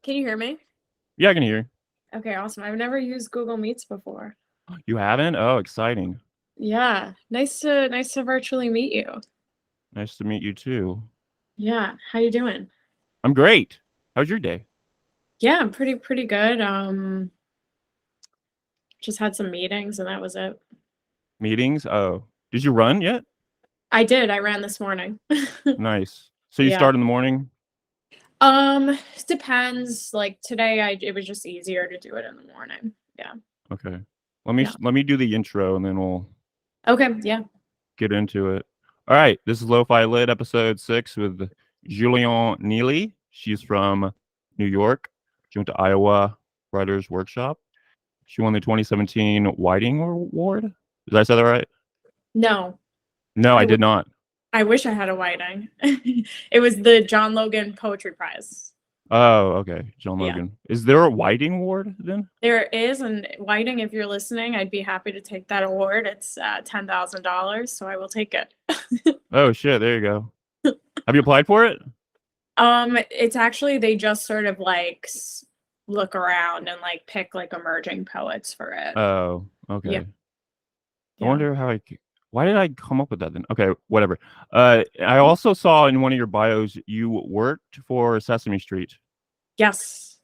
Can you hear me? Yeah, I can hear. Okay, awesome. I've never used Google Meets before. You haven't? Oh, exciting. Yeah, nice to virtually meet you. Nice to meet you too. Yeah, how you doing? I'm great. How's your day? Yeah, I'm pretty good. Just had some meetings and that was it. Meetings? Oh, did you run yet? I did. I ran this morning. Nice. So you Yeah. start in the morning? Depends. Like today it was just easier to do it in the morning. Yeah. Okay. Let me Yeah. let me do the intro and then we'll Okay, yeah. get into it. All right. This is Lo-Fi Lit episode 6 with Julianne Neely. She's from New York. She went to Iowa Writers Workshop. She won the 2017 Whiting Award. Did I say that right? No. No, I I w did not. I wish I had a whiting. It was the John Logan Poetry Prize. Oh, okay. John Yeah. Logan. Is there a Whiting Award then? There is, and Whiting, if you're listening, I'd be happy to take that award. It's $10,000, so I will take it. Oh shit, there you go. Have you applied for it? It's actually they just sort of like look around and like pick like emerging poets for it. Oh, Yeah, okay. I yeah. wonder how why did I come up with that then? Okay, whatever. I also saw in one of your bios you worked for Sesame Street. Yes.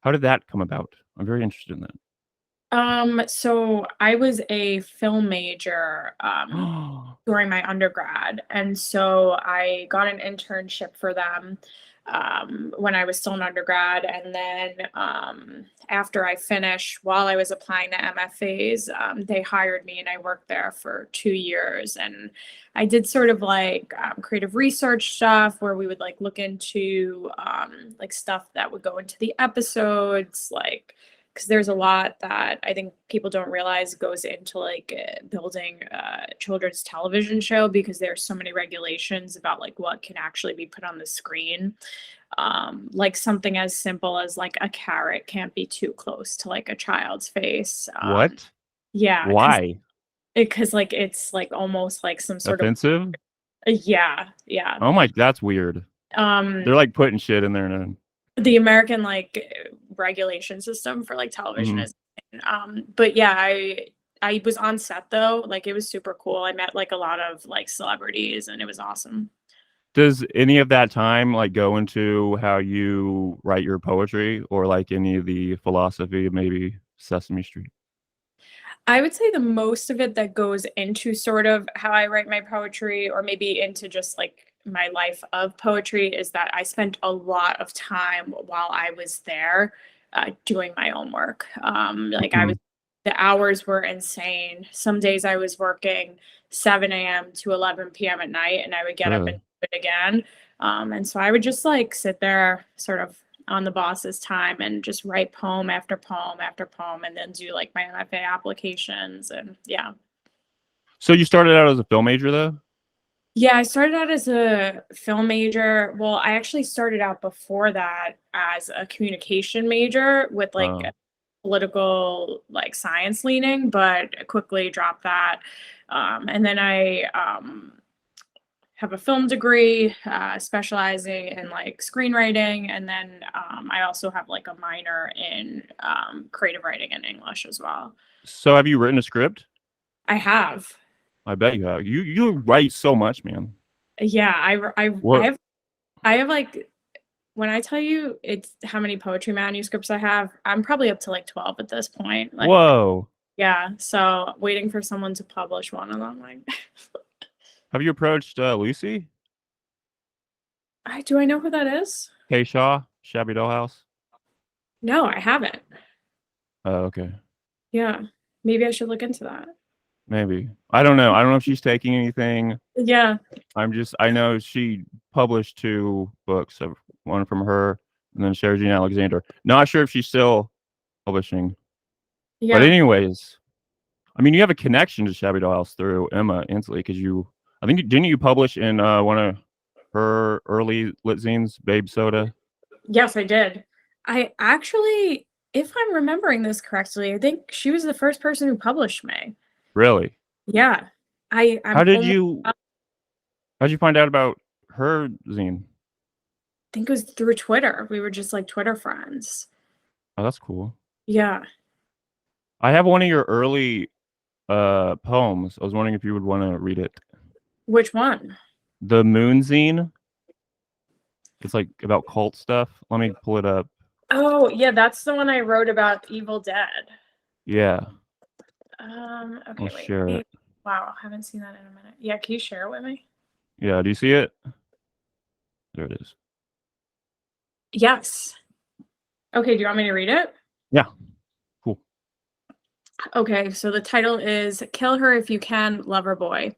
How did that come about? I'm very interested in that. So I was a film major Oh, during my undergrad, and so I got an internship for them when I was still an undergrad, and then after I finished, while I was applying to MFAs, they hired me, and I worked there for 2 years, and I did sort of like creative research stuff where we would like look into like stuff that would go into the episodes, like because there's a lot that I think people don't realize goes into like building a children's television show because there's so many regulations about like what can actually be put on the screen. Like something as simple as like a carrot can't be too close to like a child's face. what? Yeah, Why? because like it's like almost like some sort of Offensive? yeah, yeah. Oh my, that's weird. Um, They're like putting shit in there and the American like regulation system for like television mhm. is but yeah, I was on set though, like it was super cool. I met like a lot of like celebrities and it was awesome. Does any of that time like go into how you write your poetry or like any of the philosophy of maybe Sesame Street? I would say the most of it that goes into sort of how I write my poetry or maybe into just like my life of poetry is that I spent a lot of time while I was there doing my own work. Like I was, Mhm. the hours were insane. Some days I was working 7 a.m. to 11 p.m. at night and I would get up and do it again. And so I would just like sit there sort of on the boss's time and just write poem after poem after poem and then do like my MFA applications and yeah. So you started out as a film major though? Yeah, I started out as a film major. Well, I actually started out before that as a communication major with like a Oh. political like science leaning, but I quickly dropped that. And then I have a film degree, specializing in like screenwriting, and then I also have like a minor in creative writing and English as well. So have you written a script? I have, I bet you have. You write so much, man. yeah, What? I have like when I tell you it's how many poetry manuscripts I have, I'm probably up to like 12 at this point. Like, Whoa. yeah, so waiting for someone to publish one of them. Like, Have you approached Lucy I do I know who that is? K. Shaw, Shabby Dollhouse? No, I haven't. Oh, okay. Yeah, maybe I should look into that. Maybe. I don't know. I don't know if she's taking anything. Yeah, I know she published 2 books, one from her and then Sarah Jean Alexander. Not sure if she's still publishing. But yeah. anyways, I mean, you have a connection to Shabby Dollhouse through Emma Inslee because I think, didn't you publish in one of her early lit zines, Babe Soda? Yes, I did. I actually, if I'm remembering this correctly, I think she was the first person who published me. Really? Yeah. How I'm did almost you, how'd you find out about her zine? think it was through Twitter. We were just like Twitter friends. Oh, that's cool. Yeah. I have one of your early poems. I was wondering if you would want to read it. Which one? The Moonzine. It's like about cult stuff. Let me pull it up. Oh, yeah, that's the one I wrote about Evil Dead. Yeah. Okay, I'll wait. share it. Wow, I haven't seen that in a minute. Yeah, can you share it with me? Yeah, do you see it? There it is. Yes. Okay, do you want me to read it? Yeah. Cool. Okay, so the title is Kill Her If You Can, Lover Boy.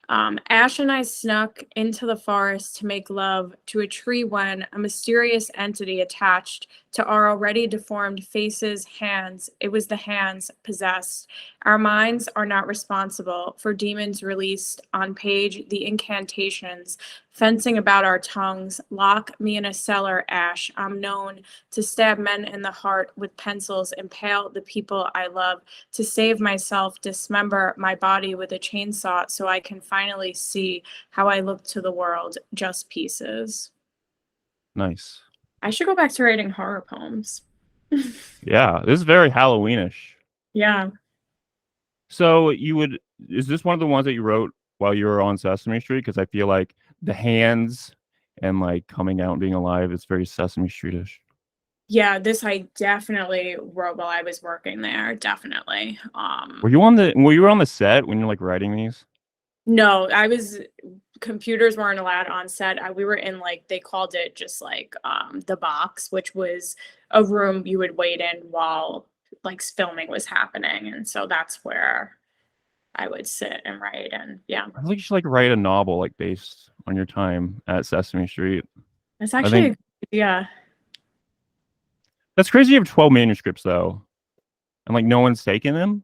Ash and I snuck into the forest to make love to a tree when a mysterious entity attached to our already deformed faces, hands. It was the hands possessed. Our minds are not responsible for demons released on page the incantations, fencing about our tongues. Lock me in a cellar, Ash. I'm known to stab men in the heart with pencils, impale the people I love, to save myself, dismember my body with a chainsaw so I can finally see how I look to the world, just pieces. Nice. I should go back to writing horror poems. Yeah, this is very Halloweenish. Yeah. So is this one of the ones that you wrote while you were on Sesame Street? Because I feel like the hands and like coming out and being alive, it's very Sesame Streetish. Yeah, this I definitely wrote while I was working there. Definitely. Were you on the set when you're like writing these? No, computers weren't allowed on set. We were in like they called it just like the box, which was a room you would wait in while like filming was happening. And so that's where I would sit and write. And yeah, I think you should like write a novel like based on your time at Sesame Street. it's I actually a think good idea. that's crazy. You have 12 manuscripts though, and like no one's taken them.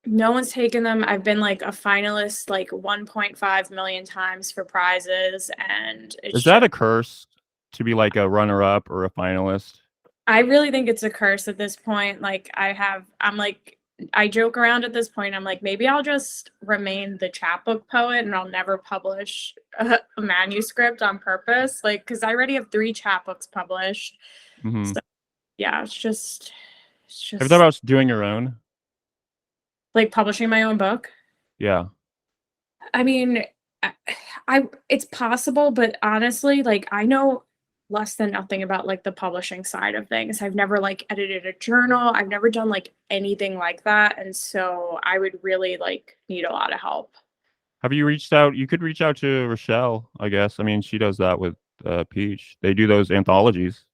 No one's taken them. I've been like a finalist like 1.5 million times for prizes, and it's Is that just a curse to be like a runner-up or a finalist? I really think it's a curse at this point. Like I'm like I joke around at this point. I'm like maybe I'll just remain the chapbook poet and I'll never publish a manuscript on purpose. Like because I already have 3 chapbooks published. Mm-hmm. So yeah, it's Have you thought about doing your own? like publishing my own book. Yeah. I mean, it's possible, but honestly, like I know less than nothing about like the publishing side of things. I've never like edited a journal. I've never done like anything like that, and so I would really like need a lot of help. Have you reached out? You could reach out to Rochelle, I guess. I mean, she does that with Peach. They do those anthologies.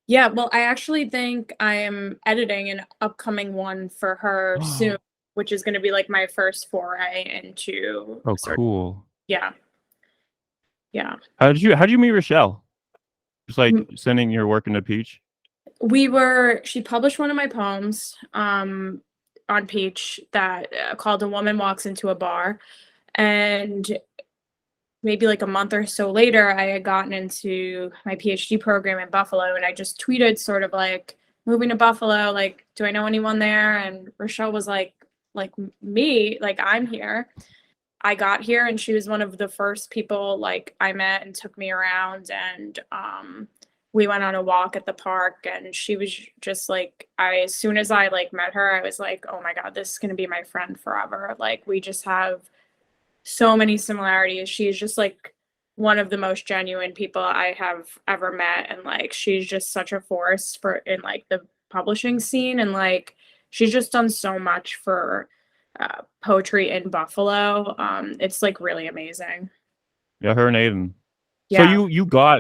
Yeah, well, I actually think I am editing an upcoming one for her soon, which is going to be like my first foray into Oh, cool. Yeah. Yeah. How did you meet Rochelle? Just like sending your work into Peach? She published one of my poems on Peach that called A Woman Walks into a Bar. And maybe like a month or so later, I had gotten into my PhD program in Buffalo, and I just tweeted sort of like, moving to Buffalo, like, do I know anyone there? And Rochelle was like me, like, I'm here. I got here and she was one of the first people like I met and took me around, and we went on a walk at the park, and she was just like as soon as I like met her, I was like, oh my God, this is gonna be my friend forever. Like we just have so many similarities. She's just like one of the most genuine people I have ever met, and like she's just such a force for in like the publishing scene, and like she's just done so much for poetry in Buffalo. It's like really amazing. Yeah, her and Aiden. So Yeah.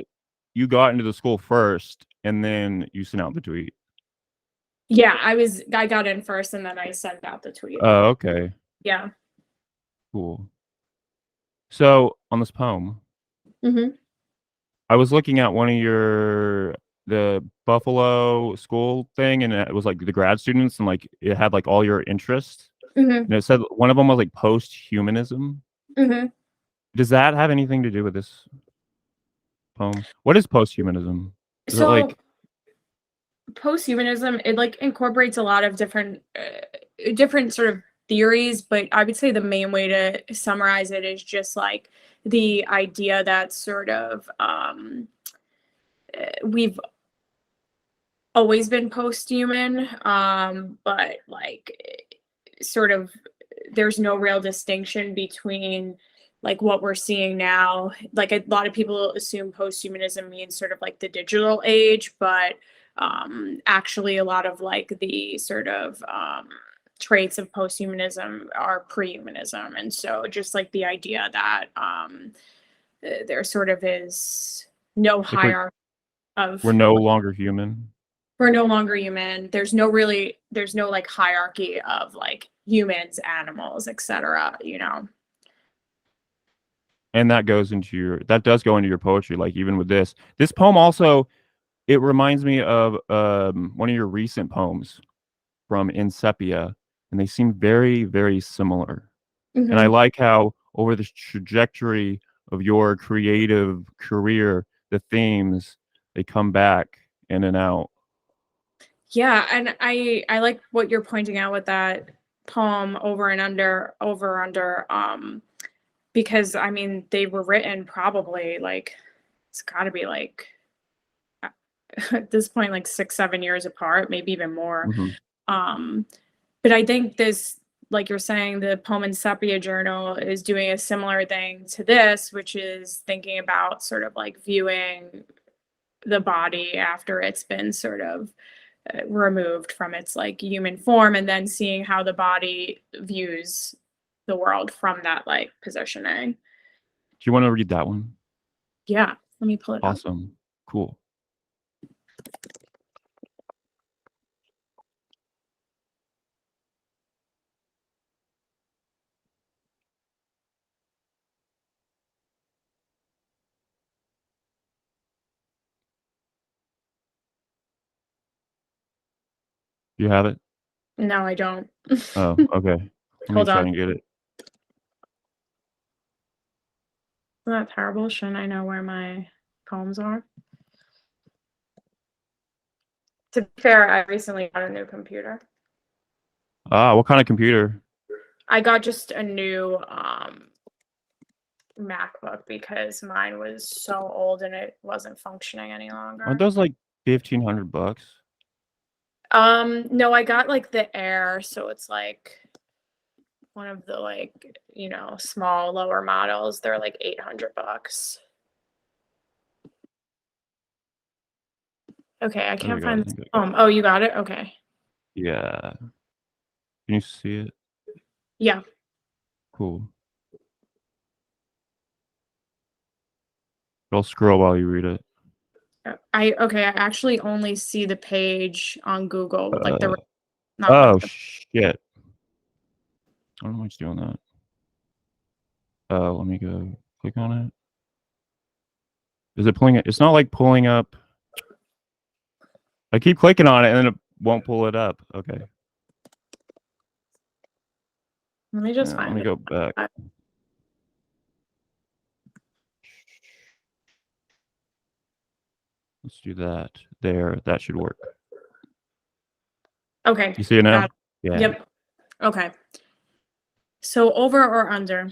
you got into the school first, and then you sent out the tweet. Yeah, I got in first and then I sent out the tweet. Oh, okay. Yeah. Cool. So on this poem, I was looking at one of the Buffalo school thing, and it was like the grad students, and like it had like all your interests. And it said one of them was like post-humanism. Does that have anything to do with this poem? What is post-humanism? Is it like post-humanism, it like incorporates a lot of different sort of theories, but I would say the main way to summarize it is just like the idea that sort of we've always been post-human, but like sort of there's no real distinction between like what we're seeing now. Like a lot of people assume post-humanism means sort of like the digital age, but actually a lot of like the sort of traits of post-humanism are pre-humanism. And so just like the idea that there sort of is no Like hierarchy of we're no longer human. we're no longer human. There's no like hierarchy of like humans, animals, etc. And that does go into your poetry. Like even with this poem also, it reminds me of one of your recent poems from In Sepia, and they seem very, very similar. And I Mhm. like how over the trajectory of your creative career, the themes, they come back in and out. Yeah, and I like what you're pointing out with that poem over under because I mean they were written probably like it's got to be like at this point like 6-7 years apart, maybe even more. Mhm. Um but I think this, like you're saying, the poem in Sepia Journal is doing a similar thing to this, which is thinking about sort of like viewing the body after it's been sort of removed from its like human form, and then seeing how the body views the world from that like positioning. Do you want to read that one? Yeah, let me pull it up. Awesome. Cool. You have it? No, I don't. Oh, okay. Let me Hold try on. and get it. Isn't that terrible? Shouldn't I know where my poems are? To be fair, I recently got a new computer. What kind of computer? I got just a new MacBook because mine was so old and it wasn't functioning any Aren't longer. those like $1,500? No, I got like the Air, so it's like one of the like, small lower models. They're like $800. Okay, I There we can't go. I find this. think I got it. Oh, you got it? Okay. Yeah. Can you see it? Yeah. Cool. I'll scroll while you read it. I actually only see the page on Google with like Uh, not oh like the shit! I don't know why it's doing that. Let me go click on it. Is it pulling it? It's not like pulling up. I keep clicking on it and then it won't pull it up. Okay. let me just Let find me it. go back. Let's do that. There. That should work. Okay. You see it now? Got it. Yeah. Yep. Okay. So over or under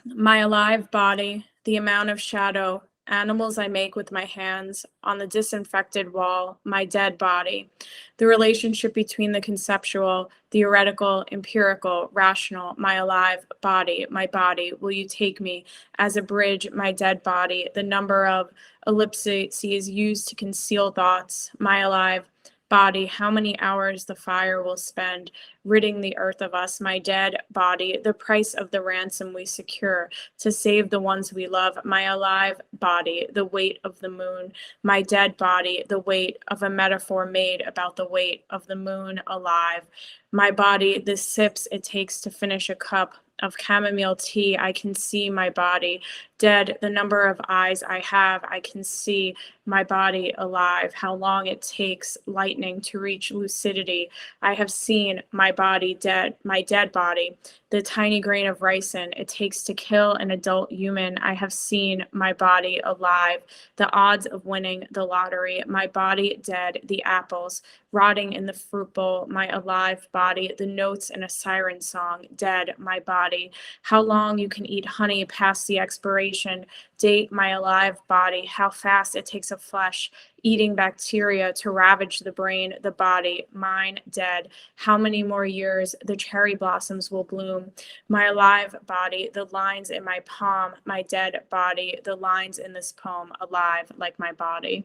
my alive body, the amount of shadow, animals I make with my hands, on the disinfected wall, my dead body, the relationship between the conceptual, theoretical, empirical, rational, my alive body, my body, will you take me as a bridge, my dead body, the number of ellipses used to conceal thoughts, my alive body, how many hours the fire will spend ridding the earth of us, my dead body, the price of the ransom we secure to save the ones we love, my alive body, the weight of the moon, my dead body, the weight of a metaphor made about the weight of the moon alive, my body, the sips it takes to finish a cup of chamomile tea, I can see my body dead, the number of eyes I have, I can see my body alive, how long it takes lightning to reach lucidity, I have seen my body dead, my dead body, the tiny grain of ricin it takes to kill an adult human. I have seen my body alive, the odds of winning the lottery, my body dead, the apples rotting in the fruit bowl, my alive body, the notes in a siren song, dead, my body, how long you can eat honey past the expiration generation. Date my alive body, how fast it takes a flesh eating bacteria to ravage the brain, the body, mine dead. How many more years the cherry blossoms will bloom? My alive body, the lines in my palm, my dead body, the lines in this poem, alive like my body.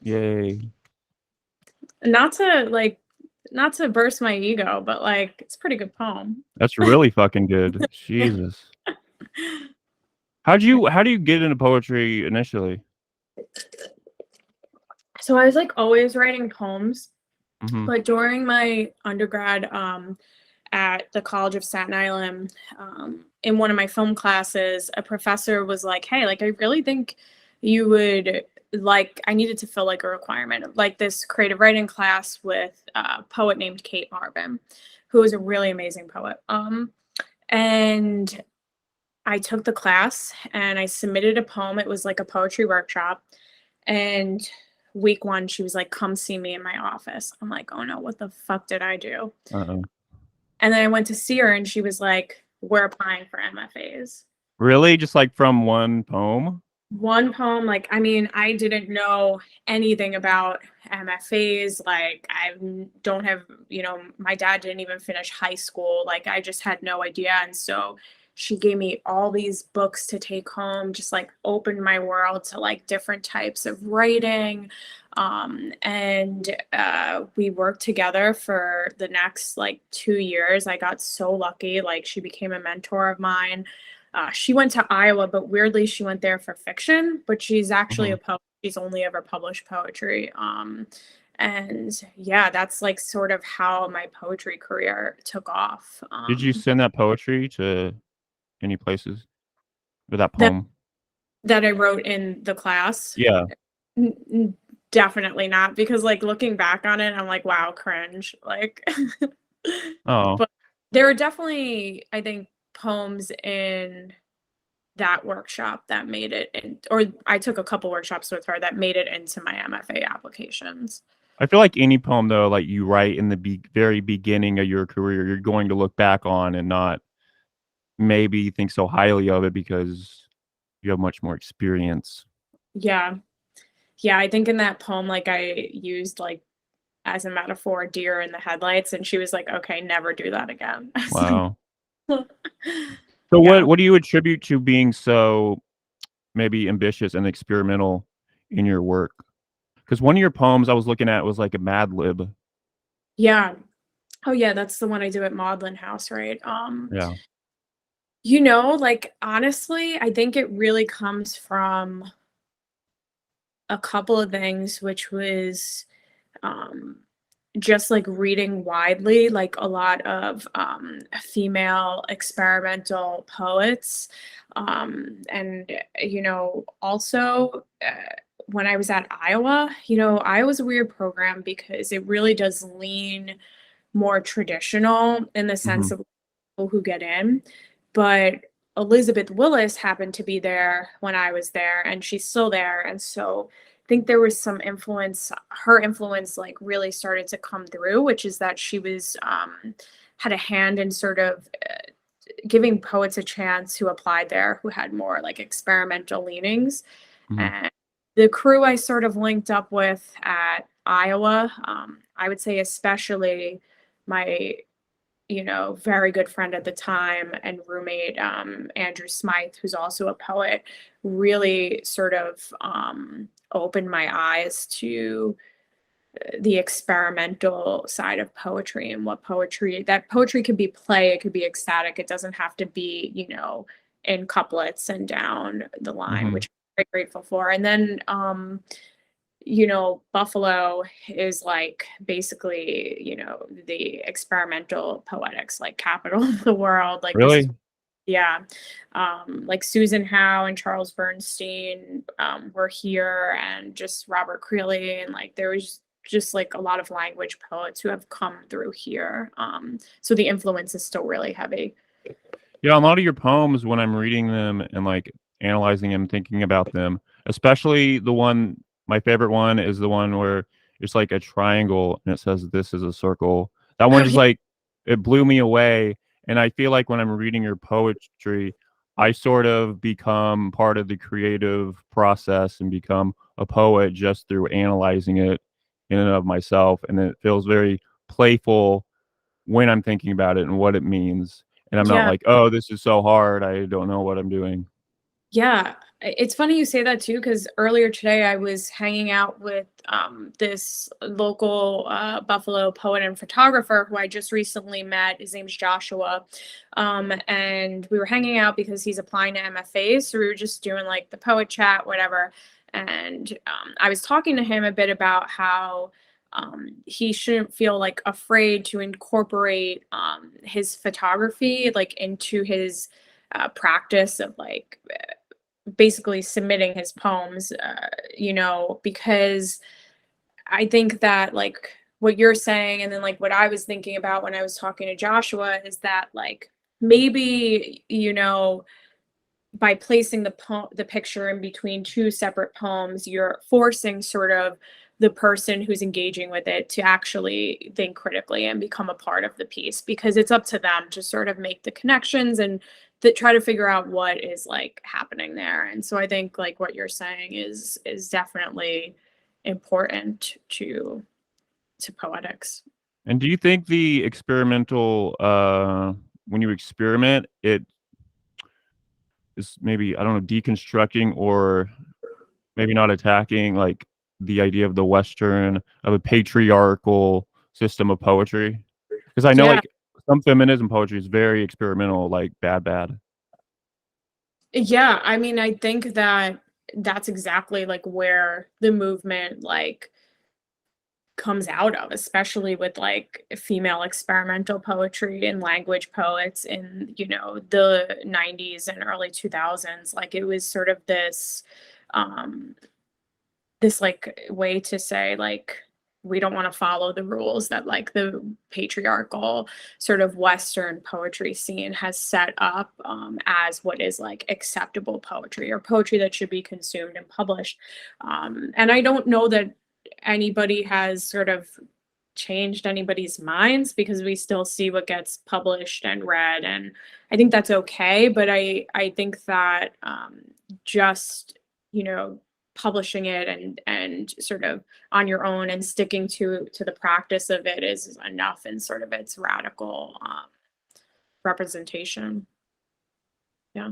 Yay. Not to burst my ego, but like it's a pretty good poem. That's really fucking good. Jesus. How do you get into poetry initially? So I was like always writing poems, Mm-hmm. but during my undergrad at the College of Staten Island, in one of my film classes, a professor was like, "Hey, like I really think you would like." I needed to fill like a requirement of like this creative writing class with a poet named Kate Marvin, who is a really amazing poet. And I took the class and I submitted a poem. It was like a poetry workshop. And week one, she was like, "Come see me in my office." I'm like, "Oh no, what the fuck did I do?" Uh-oh. And then I went to see her and she was like, "We're applying for MFAs." Really? Just like from one poem? One poem, like, I mean, I didn't know anything about MFAs. Like, don't have, my dad didn't even finish high school. Like, I just had no idea. And so she gave me all these books to take home, just like opened my world to like different types of writing. And we worked together for the next like 2 years. I got so lucky. Like, she became a mentor of mine. She went to Iowa, but weirdly, she went there for fiction. But she's actually a poet. She's only ever published poetry. And yeah, that's like sort of how my poetry career took off. Did you send that poetry to any places? Or that that poem? that I wrote in the class? Yeah. Definitely not, because like looking back on it, I'm like, wow, cringe. Like, Oh. but there were definitely, I think, poems in that workshop that made it in, or I took a couple workshops with her that made it into my MFA applications. I feel like any poem though, like you write in the very beginning of your career, you're going to look back on and not maybe think so highly of it because you have much more experience. Yeah. Yeah, I think in that poem, like I used like as a metaphor deer in the headlights, and she was like, "Okay, never do that again." Wow. So So yeah. what do you attribute to being so maybe ambitious and experimental in your work? Because one of your poems I was looking at was like a Mad Lib. Yeah. Oh yeah, that's the one I do at Maudlin House, right? Yeah. Like honestly, I think it really comes from a couple of things, which was um just like reading widely, like a lot of female experimental poets. And also when I was at Iowa, Iowa's a weird program because it really does lean more traditional in the sense Mm-hmm. of people who get in. But Elizabeth Willis happened to be there when I was there, and she's still there. And so I think there was some influence, her influence like really started to come through, which is that she was had a hand in sort of giving poets a chance who applied there who had more like experimental leanings. Mm-hmm. And the crew I sort of linked up with at Iowa, I would say especially my very good friend at the time and roommate, Andrew Smythe, who's also a poet, really sort of opened my eyes to the experimental side of poetry and that poetry could be play, it could be ecstatic. It doesn't have to be, in couplets and down the line, Mm-hmm. which I'm very grateful for. And then, Buffalo is like basically, the experimental poetics, like capital of the world. Like this is, Really? yeah. Like Susan Howe and Charles Bernstein were here, and just Robert Creeley, and like there was just like a lot of language poets who have come through here. So the influence is still really heavy. Yeah, a lot of your poems, when I'm reading them and like analyzing them, thinking about them, especially my favorite one is the one where it's like a triangle and it says this is a circle. That one Oh just yeah. like it blew me away. And I feel like when I'm reading your poetry, I sort of become part of the creative process and become a poet just through analyzing it in and of myself. And it feels very playful when I'm thinking about it and what it means. And I'm not Yeah. like, oh, this is so hard. I don't know what I'm doing. Yeah, it's funny you say that too, because earlier today I was hanging out with this local Buffalo poet and photographer who I just recently met. His name's Joshua. And we were hanging out because he's applying to MFAs. So we were just doing like the poet chat, whatever. And I was talking to him a bit about how he shouldn't feel like afraid to incorporate his photography like into his practice of like basically submitting his poems, because I think that like what you're saying, and then like what I was thinking about when I was talking to Joshua is that like maybe, by placing the picture in between two separate poems, you're forcing sort of the person who's engaging with it to actually think critically and become a part of the piece because it's up to them to sort of make the connections and try to figure out what is like happening there. And so I think like what you're saying is definitely important to poetics. And do you think the experimental, when you experiment, it is maybe, I don't know, deconstructing or maybe not attacking like the idea of the Western, of a patriarchal system of poetry? Because I know Yeah. like some feminism poetry is very experimental, like bad. Yeah, I mean, I think that that's exactly like where the movement like comes out of, especially with like female experimental poetry and language poets in, the 90s and early 2000s. Like it was sort of um this like way to say like we don't want to follow the rules that like the patriarchal sort of Western poetry scene has set up as what is like acceptable poetry or poetry that should be consumed and published. And I don't know that anybody has sort of changed anybody's minds because we still see what gets published and read, and I think that's okay. But I think that just you know publishing it and sort of on your own and sticking to the practice of it is enough in sort of its radical representation. Yeah.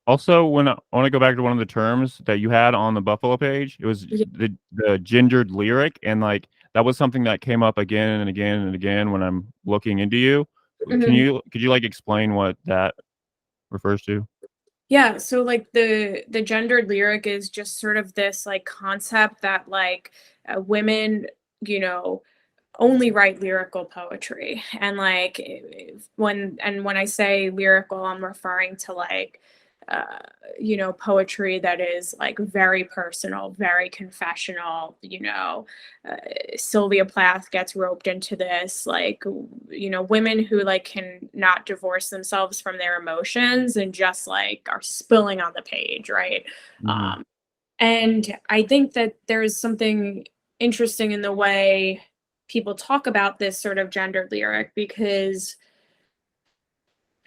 Also, when I want to go back to one of the terms that you had on the Buffalo page, it was Yeah. the gendered lyric, and like that was something that came up again and again and again when I'm looking into you. Mhm. Could you like explain what that refers to? Yeah, so like the gendered lyric is just sort of this like concept that like women, you know, only write lyrical poetry. And like when I say lyrical, I'm referring to like uh poetry that is like very personal, very confessional. uh, Sylvia Plath gets roped into this, like women who like can not divorce themselves from their emotions and just like are spilling on the page, right? Mhm. um and I think that there's something interesting in the way people talk about this sort of gendered lyric because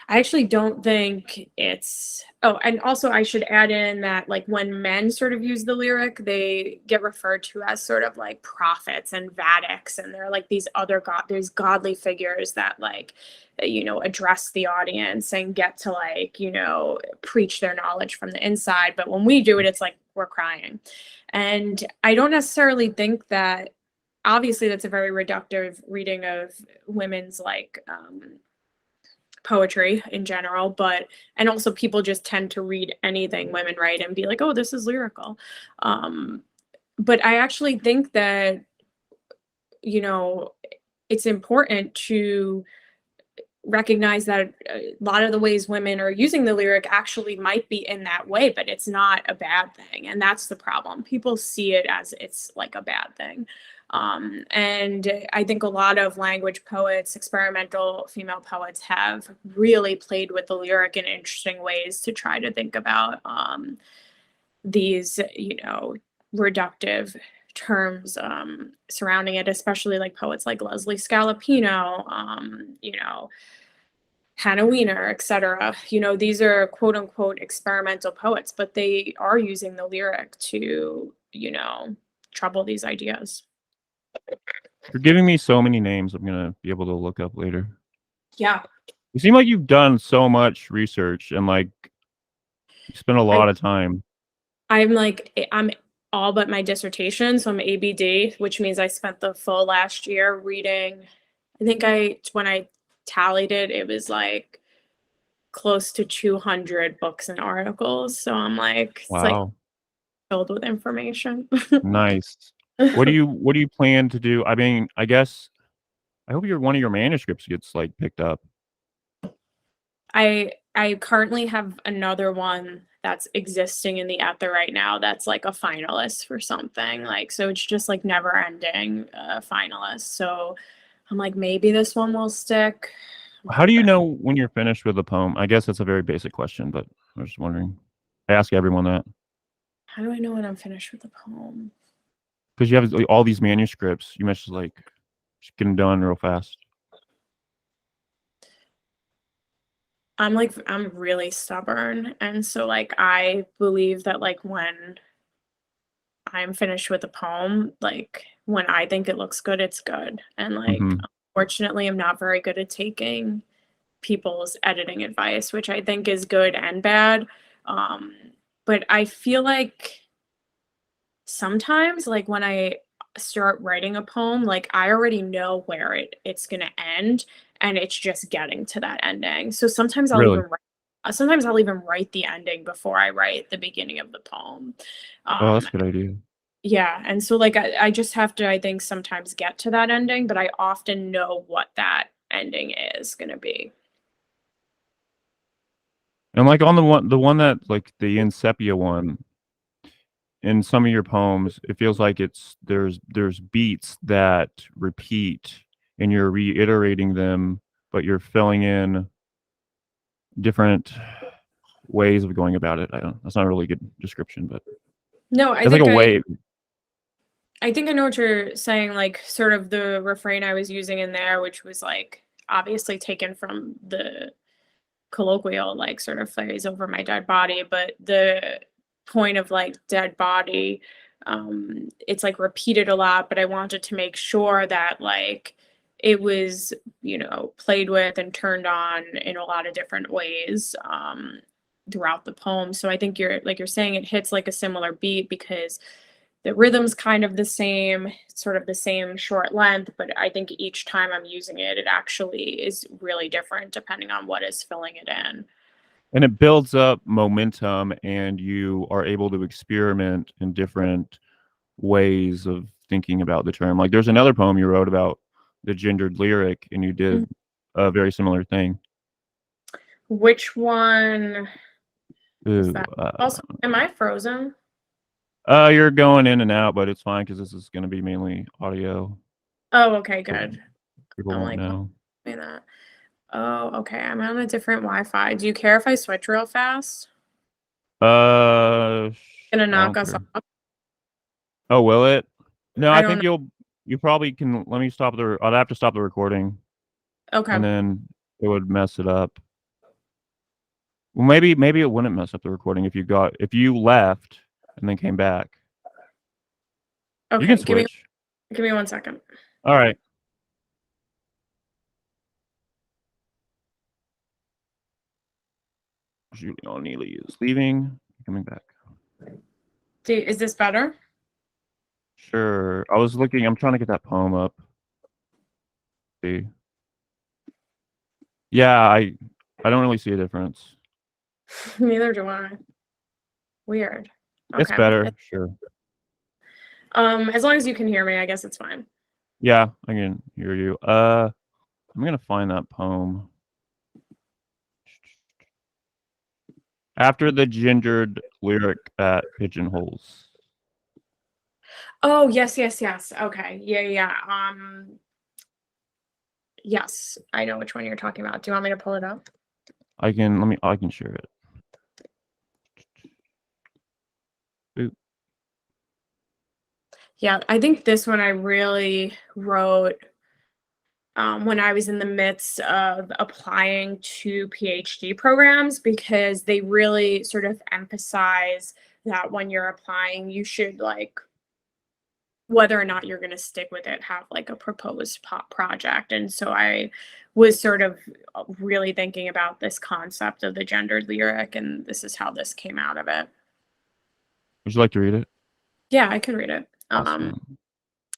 I actually don't think it's oh, and also I should add in that like when men sort of use the lyric, they get referred to as sort of like prophets and vadics, and they're like these other there's godly figures that like address the audience and get to like, preach their knowledge from the inside. But when we do it, it's like we're crying. And I don't necessarily think that obviously that's a very reductive reading of women's like poetry in general, but and also people just tend to read anything women write and be like, oh, this is lyrical. um but I actually think that you know it's important to recognize that a lot of the ways women are using the lyric actually might be in that way, but it's not a bad thing. And that's the problem. People see it as it's like a bad thing. And I think a lot of language poets, experimental female poets, have really played with the lyric in interesting ways to try to think about these, reductive terms surrounding it, especially like poets like Leslie Scalapino, Hannah Wiener, etc. You know, these are quote unquote experimental poets, but they are using the lyric to, you know, trouble these ideas. You're giving me so many names I'm gonna be able to look up later. Yeah. You seem like you've done so much research and like you spent a lot of time. I'm all but my dissertation, so I'm ABD, which means I spent the full last year reading. I think when I tallied it, it was like close to 200 books and articles. So I'm like, it's like Wow. filled with information. Nice. What do you plan to do? I mean, I guess I hope one of your manuscripts gets like picked up. I currently have another one that's existing in the ether right now that's like a finalist for something. Like, so it's just like never ending finalist. So I'm like, maybe this one will stick. I'm How do you hoping. know when you're finished with a poem? I guess that's a very basic question, but I was just wondering. I ask everyone that How do I know when I'm finished with the poem? because you have like, all these manuscripts. You mentioned like just getting done real fast. I'm really stubborn. And so like I believe that like when I'm finished with a poem, like when I think it looks good, it's good. And like Hmm. unfortunately I'm not very good at taking people's editing advice, which I think is good and bad. Um, but I feel like sometimes, like when I start writing a poem, like I already know where it's gonna end, and it's just getting to that ending. So Really? sometimes I'll even write the ending before I write the beginning of the poem. Oh, that's Um, a good idea. yeah, and so like I just have to, I think, sometimes get to that ending, but I often know what that ending is gonna be. And like on the one that like the In Sepia one, in some of your poems, it feels like there's beats that repeat and you're reiterating them, but you're filling in different ways of going about it. I don't. That's not a really good description, but No, it's like a wave. I think I know what you're saying, like sort of the refrain I was using in there, which was like obviously taken from the colloquial, like sort of phrase over my dead body, but the point of like dead body, it's like repeated a lot, but I wanted to make sure that like it was, you know, played with and turned on in a lot of different ways throughout the poem. So I think you're saying it hits like a similar beat because the rhythm's kind of the same, sort of the same short length, but I think each time I'm using it, it actually is really different depending on what is filling it in. And it builds up momentum, and you are able to experiment in different ways of thinking about the term. Like there's another poem you wrote about the gendered lyric, and you Mhm. did a very similar thing. Which one is Ooh, that? Also, am I frozen? you're going in and out, but it's fine because this is going to be mainly audio. Oh, okay, So good. people I'm won't like, what know. am I that? Oh, okay. I'm on a different Wi-Fi. Do you care if I switch real fast? Gonna I knock don't us care. off. Oh, will it? No, I I don't think know. you probably can. Let me stop the. I'd have to stop the recording, and Okay. then it would mess it up. Well, maybe it wouldn't mess up the recording if you left and then came back. You can Okay. switch. Give me 1 second. All right. Julianne Neely is leaving, coming back. Is this better? Sure. I was looking. I'm trying to get that poem up. See. Yeah, I don't really see a difference. Neither do I. Weird. It's Okay. better. Sure. As long as you can hear me, I guess it's fine. Yeah, I can hear you. I'm gonna find that poem. After the gendered lyric at pigeonholes. Oh, yes, yes, yes. Okay. Yeah, yeah. Yes, I know which one you're talking about. Do you want me to pull it up? I can share it. Oop. Yeah, I think this one I really wrote when I was in the midst of applying to PhD programs, because they really sort of emphasize that when you're applying, you should like, whether or not you're going to stick with it, have like a proposed pop project. And so I was sort of really thinking about this concept of the gendered lyric, and this is how this came out of it. Would you like to read it? Yeah, I can read it. Awesome.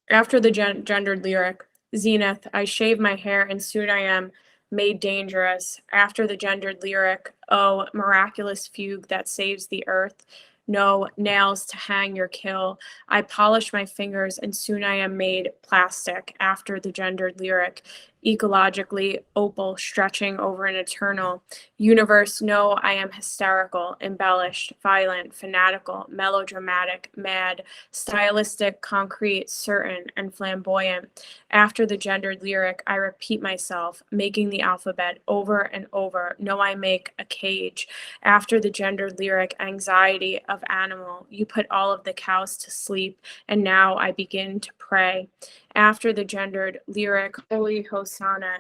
After the gendered lyric, zenith, I shave my hair and soon I am made dangerous. After the gendered lyric, oh, miraculous fugue that saves the earth. No nails to hang your kill. I polish my fingers and soon I am made plastic. After the gendered lyric, ecologically opal stretching over an eternal universe. No, I am hysterical, embellished, violent, fanatical, melodramatic, mad, stylistic, concrete, certain, and flamboyant. After the gendered lyric, I repeat myself, making the alphabet over and over. No, I make a cage. After the gendered lyric, anxiety of animal, you put all of the cows to sleep, and now I begin to pray. After the gendered lyric, holy hosanna,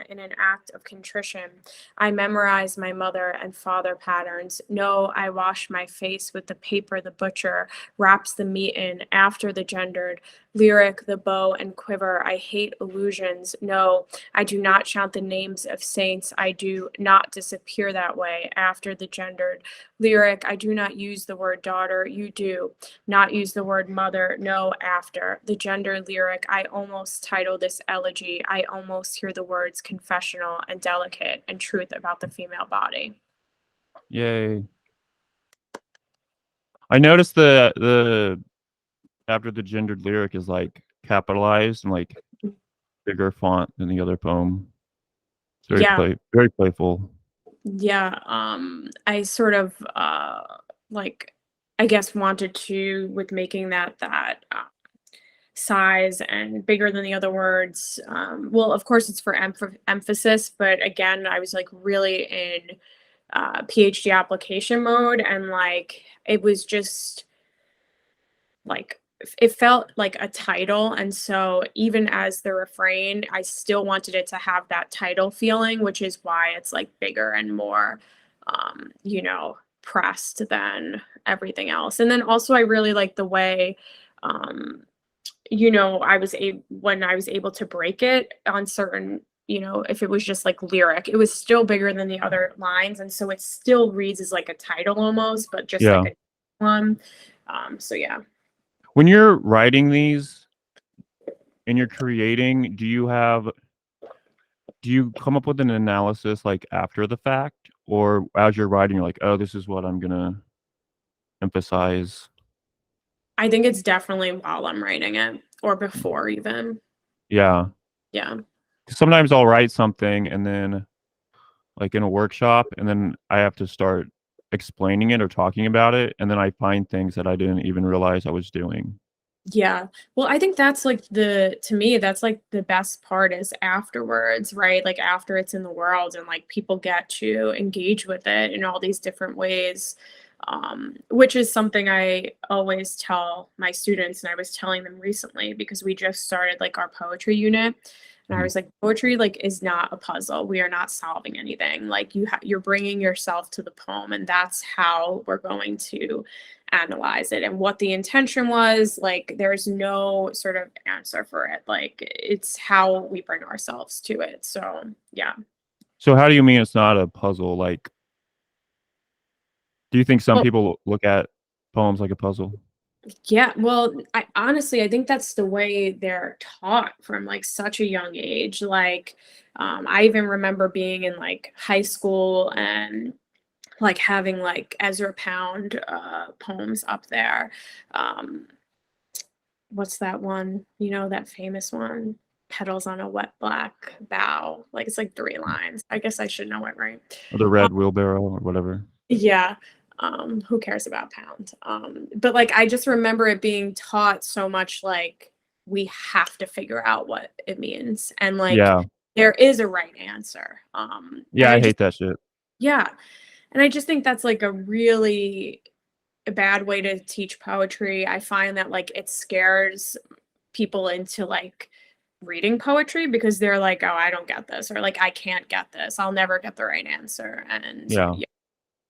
in an act of contrition, I memorize my mother and father patterns. No, I wash my face with the paper the butcher wraps the meat in. After the gendered lyric, the bow and quiver, I hate illusions. No, I do not chant the names of saints. I do not disappear that way. After the gendered lyric, I do not use the word daughter. You do not use the word mother. No, after the gendered lyric, I almost title this elegy. I almost hear the words confessional and delicate and truth about the female body. Yay. I noticed the after the gendered lyric is like capitalized and like bigger font than the other poem. It's very Yeah. very playful. Yeah. I sort of like, I guess wanted to, with making that size and bigger than the other words. Well, of course it's for emphasis, but again, I was like really in PhD application mode, and like it was just like it felt like a title, and so even as the refrain, I still wanted it to have that title feeling, which is why it's like bigger and more you know, pressed than everything else. And then also I really like the way you know, when I was able to break it on certain, you know, if it was just like lyric, it was still bigger than the other lines, and so it still reads as like a title almost, but just Yeah. like a one. So yeah. When you're writing these and you're creating, do you come up with an analysis like after the fact, or as you're writing, you're like, oh, this is what I'm gonna emphasize? I think it's definitely while I'm writing it or before even. Yeah. Yeah. Sometimes I'll write something and then like in a workshop, and then I have to start explaining it or talking about it, and then I find things that I didn't even realize I was doing. Yeah. Well, I think that's like to me, that's like the best part is afterwards, right? Like after it's in the world and like people get to engage with it in all these different ways. Which is something I always tell my students, and I was telling them recently because we just started like our poetry unit. And I Mhm. was like, poetry like is not a puzzle. We are not solving anything. Like you're bringing yourself to the poem, and that's how we're going to analyze it. And what the intention was, like there's no sort of answer for it. Like it's how we bring ourselves to it. So yeah. So how do you mean it's not a puzzle? Like, do you think some Well, people look at poems like a puzzle? yeah, well, I honestly, I think that's the way they're taught from like such a young age. Like, I even remember being in like high school and like having like Ezra Pound poems up there. Um, what's that one? You know, that famous one? Petals on a wet black bough. Like it's like three lines. I guess I should know it, right? Or the red wheelbarrow or whatever? Yeah. Who cares about pound? But like I just remember it being taught so much like we have to figure out what it means. And like Yeah. there is a right answer. Yeah, And I I just hate that shit. yeah. And I just think that's like a really bad way to teach poetry. I find that like it scares people into like reading poetry because they're like, oh, I don't get this, or like, I can't get this. I'll never get the right answer. And Yeah.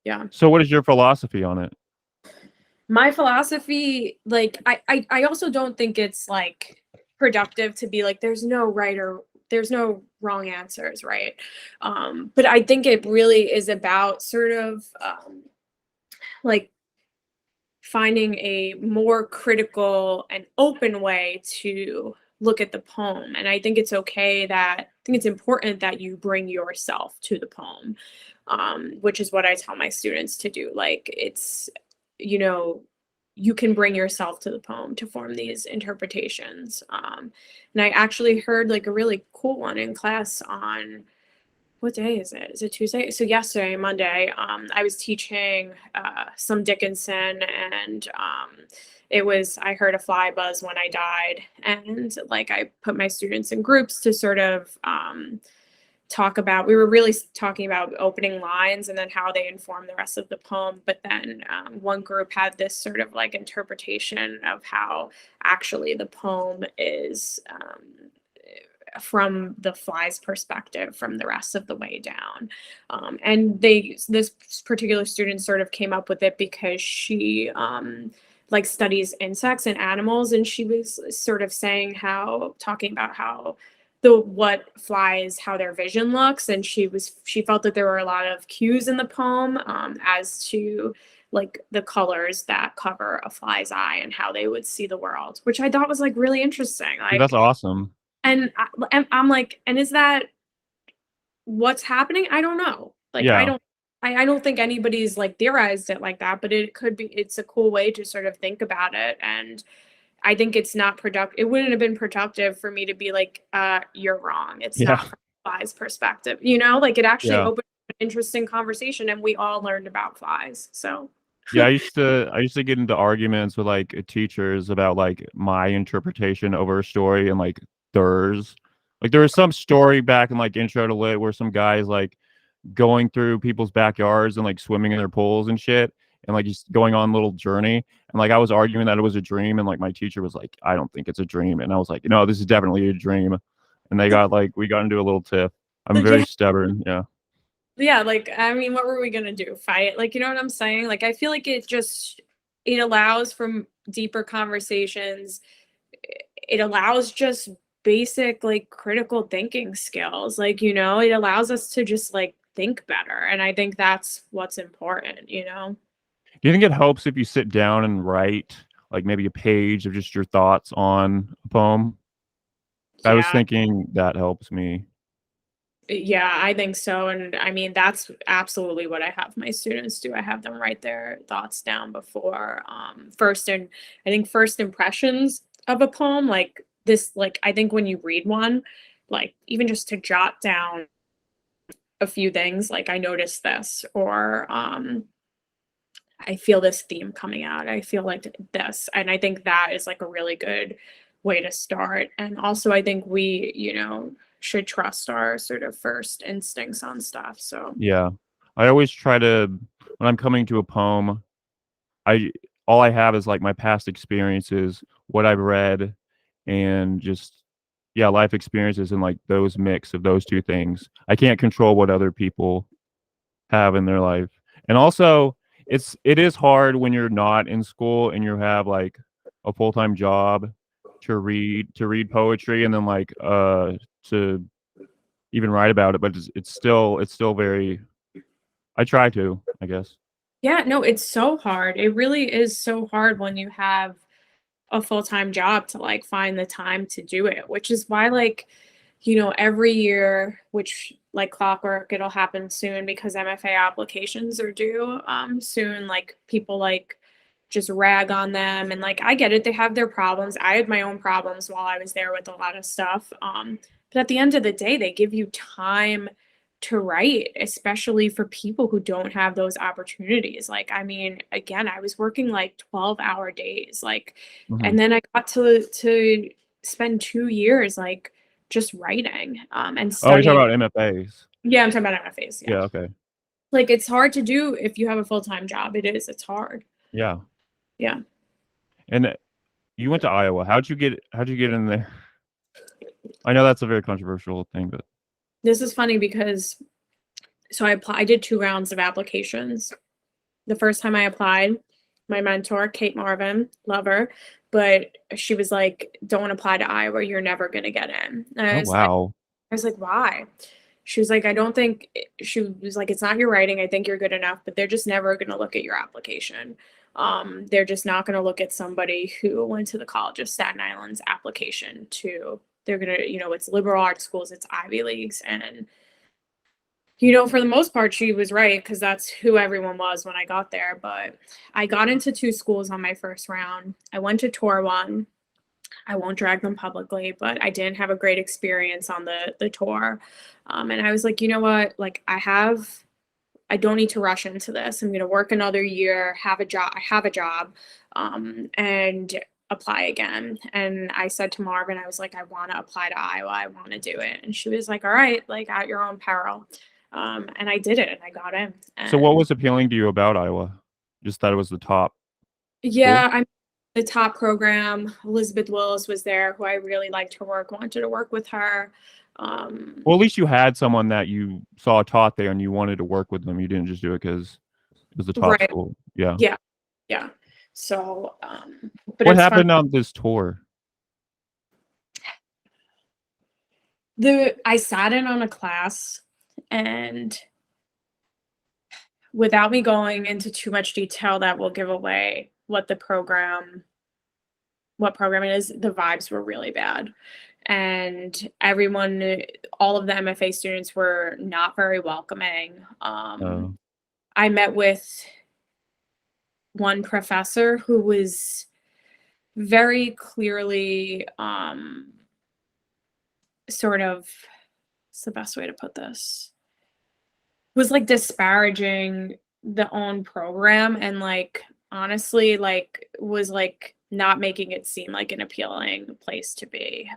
yeah. So what is your philosophy on it? My philosophy, like, I also don't think it's like productive to be like, there's no wrong answers, right? But I think it really is about sort of like finding a more critical and open way to look at the poem. And I think it's important that you bring yourself to the poem, which is what I tell my students to do. Like, it's, you know, you can bring yourself to the poem to form these interpretations. And I actually heard like a really cool one in class on, what day is it? Is it Tuesday? So yesterday, Monday, I was teaching some Dickinson, and I heard a fly buzz when I died. And like, I put my students in groups to sort of we were really talking about opening lines and then how they inform the rest of the poem. But then one group had this sort of like interpretation of how actually the poem is from the fly's perspective from the rest of the way down. And this particular student sort of came up with it because she like studies insects and animals, and she was sort of talking about how how their vision looks, and she felt that there were a lot of cues in the poem as to like the colors that cover a fly's eye and how they would see the world, which I thought was like really interesting. Dude, that's awesome. And I'm like, and is that what's happening? I don't know. Like, Yeah. I don't think anybody's like theorized it like that, but it's a cool way to sort of think about it. And I think it's not productive. It wouldn't have been productive for me to be like, you're wrong. It's Yeah. not from flies perspective, like it actually Yeah. opened an interesting conversation, and we all learned about flies. So Yeah, I used to get into arguments with like teachers about like my interpretation over a story and like theirs. Like there was some story back in like Intro to Lit where some guys like going through people's backyards and like swimming in their pools and shit, and like just going on a little journey. And like I was arguing that it was a dream, and like my teacher was like, I don't think it's a dream. And I was like, no, this is definitely a dream. And we got into a little tiff. I'm very stubborn. Yeah. yeah, like, I mean, what were we gonna do? Fight? Like, you know what I'm saying? Like, I feel like it allows for deeper conversations. It allows just basic like critical thinking skills. Like, it allows us to just like think better. And I think that's what's important. Do you think it helps if you sit down and write like maybe a page of just your thoughts on a poem? I was Yeah. thinking that helps me. Yeah, I think so. And I mean, that's absolutely what I have my students do. I have them write their thoughts down before I think first impressions of a poem, like this, like I think when you read one, like even just to jot down a few things, like I noticed this, or I feel this theme coming out. I feel like this. And I think that is like a really good way to start. And also I think we, should trust our sort of first instincts on stuff. So Yeah. I always try to, when I'm coming to a poem, I all I have is like my past experiences, what I've read, and just yeah, life experiences, and like those mix of those two things. I can't control what other people have in their life. And also, it is hard when you're not in school and you have like a full-time job to read poetry, and then like to even write about it, but it's still very, I try to, I guess. yeah, no, it's so hard. It really is so hard when you have a full-time job to like find the time to do it, which is why like, every year, which like clockwork, it'll happen soon because MFA applications are due soon. Like people like just rag on them, and like I get it, they have their problems. I had my own problems while I was there with a lot of stuff. But at the end of the day, they give you time to write, especially for people who don't have those opportunities. Like, I mean, again, I was working like 12-hour days, like, Mhm. and then I got to spend 2 years like just writing and Oh, you're talking studying. about MFAs. Yeah, I'm talking about MFAs. Yeah. Yeah, okay. Like, it's hard to do if you have a full-time job. It's hard. Yeah. Yeah. And you went to Iowa. How'd you get in there? I know that's a very controversial thing, but This is funny because I did 2 rounds of applications. The first time I applied, my mentor, Kate Marvin, love her, but she was like, "Don't apply to Iowa, you're never gonna get in." And oh wow. I was like, "Why?" She was like, "I don't think," she was like, "It's not your writing, I think you're good enough, but they're just never gonna look at your application. They're just not gonna look at somebody who went to the College of Staten Island's application to they're gonna, it's liberal arts schools, it's Ivy Leagues." And for the most part, she was right because that's who everyone was when I got there. But I got into 2 schools on my first round. I went to tour 1. I won't drag them publicly, but I didn't have a great experience on the tour. And I was like, you know what? Like, I don't need to rush into this. I'm going to work another year, have a job. I have a job, and apply again. And I said to Marvin, I was like, I want to apply to Iowa. I want to do it. And she was like, all right, like at your own peril. And I did it and I got in. So what And was appealing to you about Iowa? Just that it was the top school? yeah, I'm the top program. Elizabeth Willis was there, who I really liked her work, wanted to work with her. Well, at least you had someone that you saw taught there and you wanted to work with them. You didn't just do it because it was the top Right. school. Yeah. Yeah. Yeah. So, but What it's fun. happened on this tour? I sat in on a class, and without me going into too much detail that will give away what program it is, the vibes were really bad. And all of the MFA students were not very welcoming. Oh, I met with one professor who was very clearly sort of, what's the best way to put this? Was like disparaging the own program and like honestly like was like not making it seem like an appealing place to be.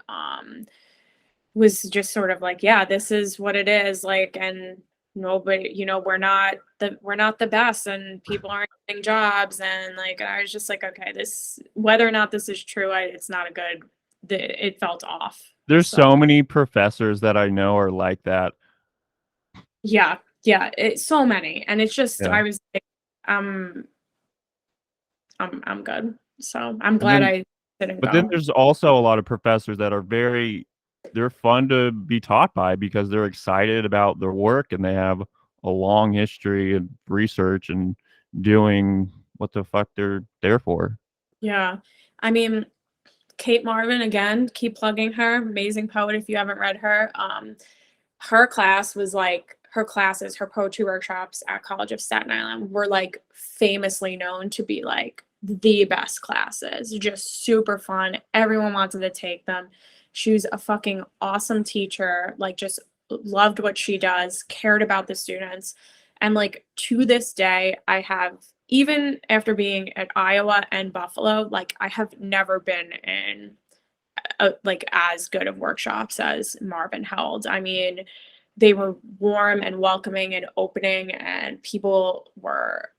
Was just sort of like, yeah, this is what it is, like, and nobody, we're not the best and people aren't getting jobs, and like I was just like, okay, this, whether or not this is true, it's not a good, it felt off. there's So so many professors that I know are like that. yeah, yeah, it's so many, and it's just Yeah. I was like, um I'm good. So I'm And glad then, I didn't but then go. there's also a lot of professors that are they're fun to be taught by because they're excited about their work and they have a long history of research and doing what the fuck they're there for. Yeah. I mean, Kate Marvin, again, keep plugging her, amazing poet if you haven't read her. Her class was like, her classes, her poetry workshops at College of Staten Island were like famously known to be like the best classes, just super fun. Everyone wanted to take them. She was a fucking awesome teacher, like just loved what she does, cared about the students. And like to this day, I have, even after being at Iowa and Buffalo, like I have never been in like as good of workshops as Marvin held. I mean, they were warm and welcoming and opening, and people were,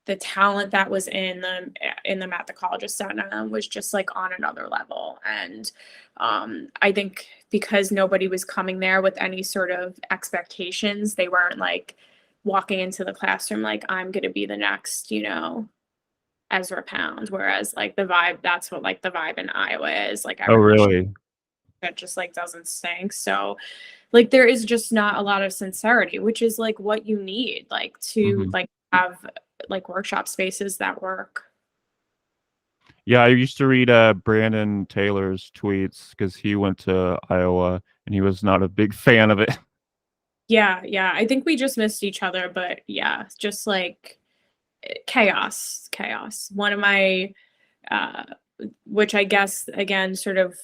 the talent that was in them at the College of Staten Island was just like on another level. And I think because nobody was coming there with any sort of expectations, they weren't like walking into the classroom like, I'm gonna be the next, Ezra Pound. Whereas like the vibe, that's what like the vibe in Iowa is. Like Oh, everyone really? that just like doesn't stink. So like there is just not a lot of sincerity, which is like what you need, like to Hmm. like have like workshop spaces that work. Yeah, I used to read Brandon Taylor's tweets because he went to Iowa and he was not a big fan of it. Yeah, yeah. I think we just missed each other, but yeah, just like chaos, chaos. One of my uh which I guess again sort of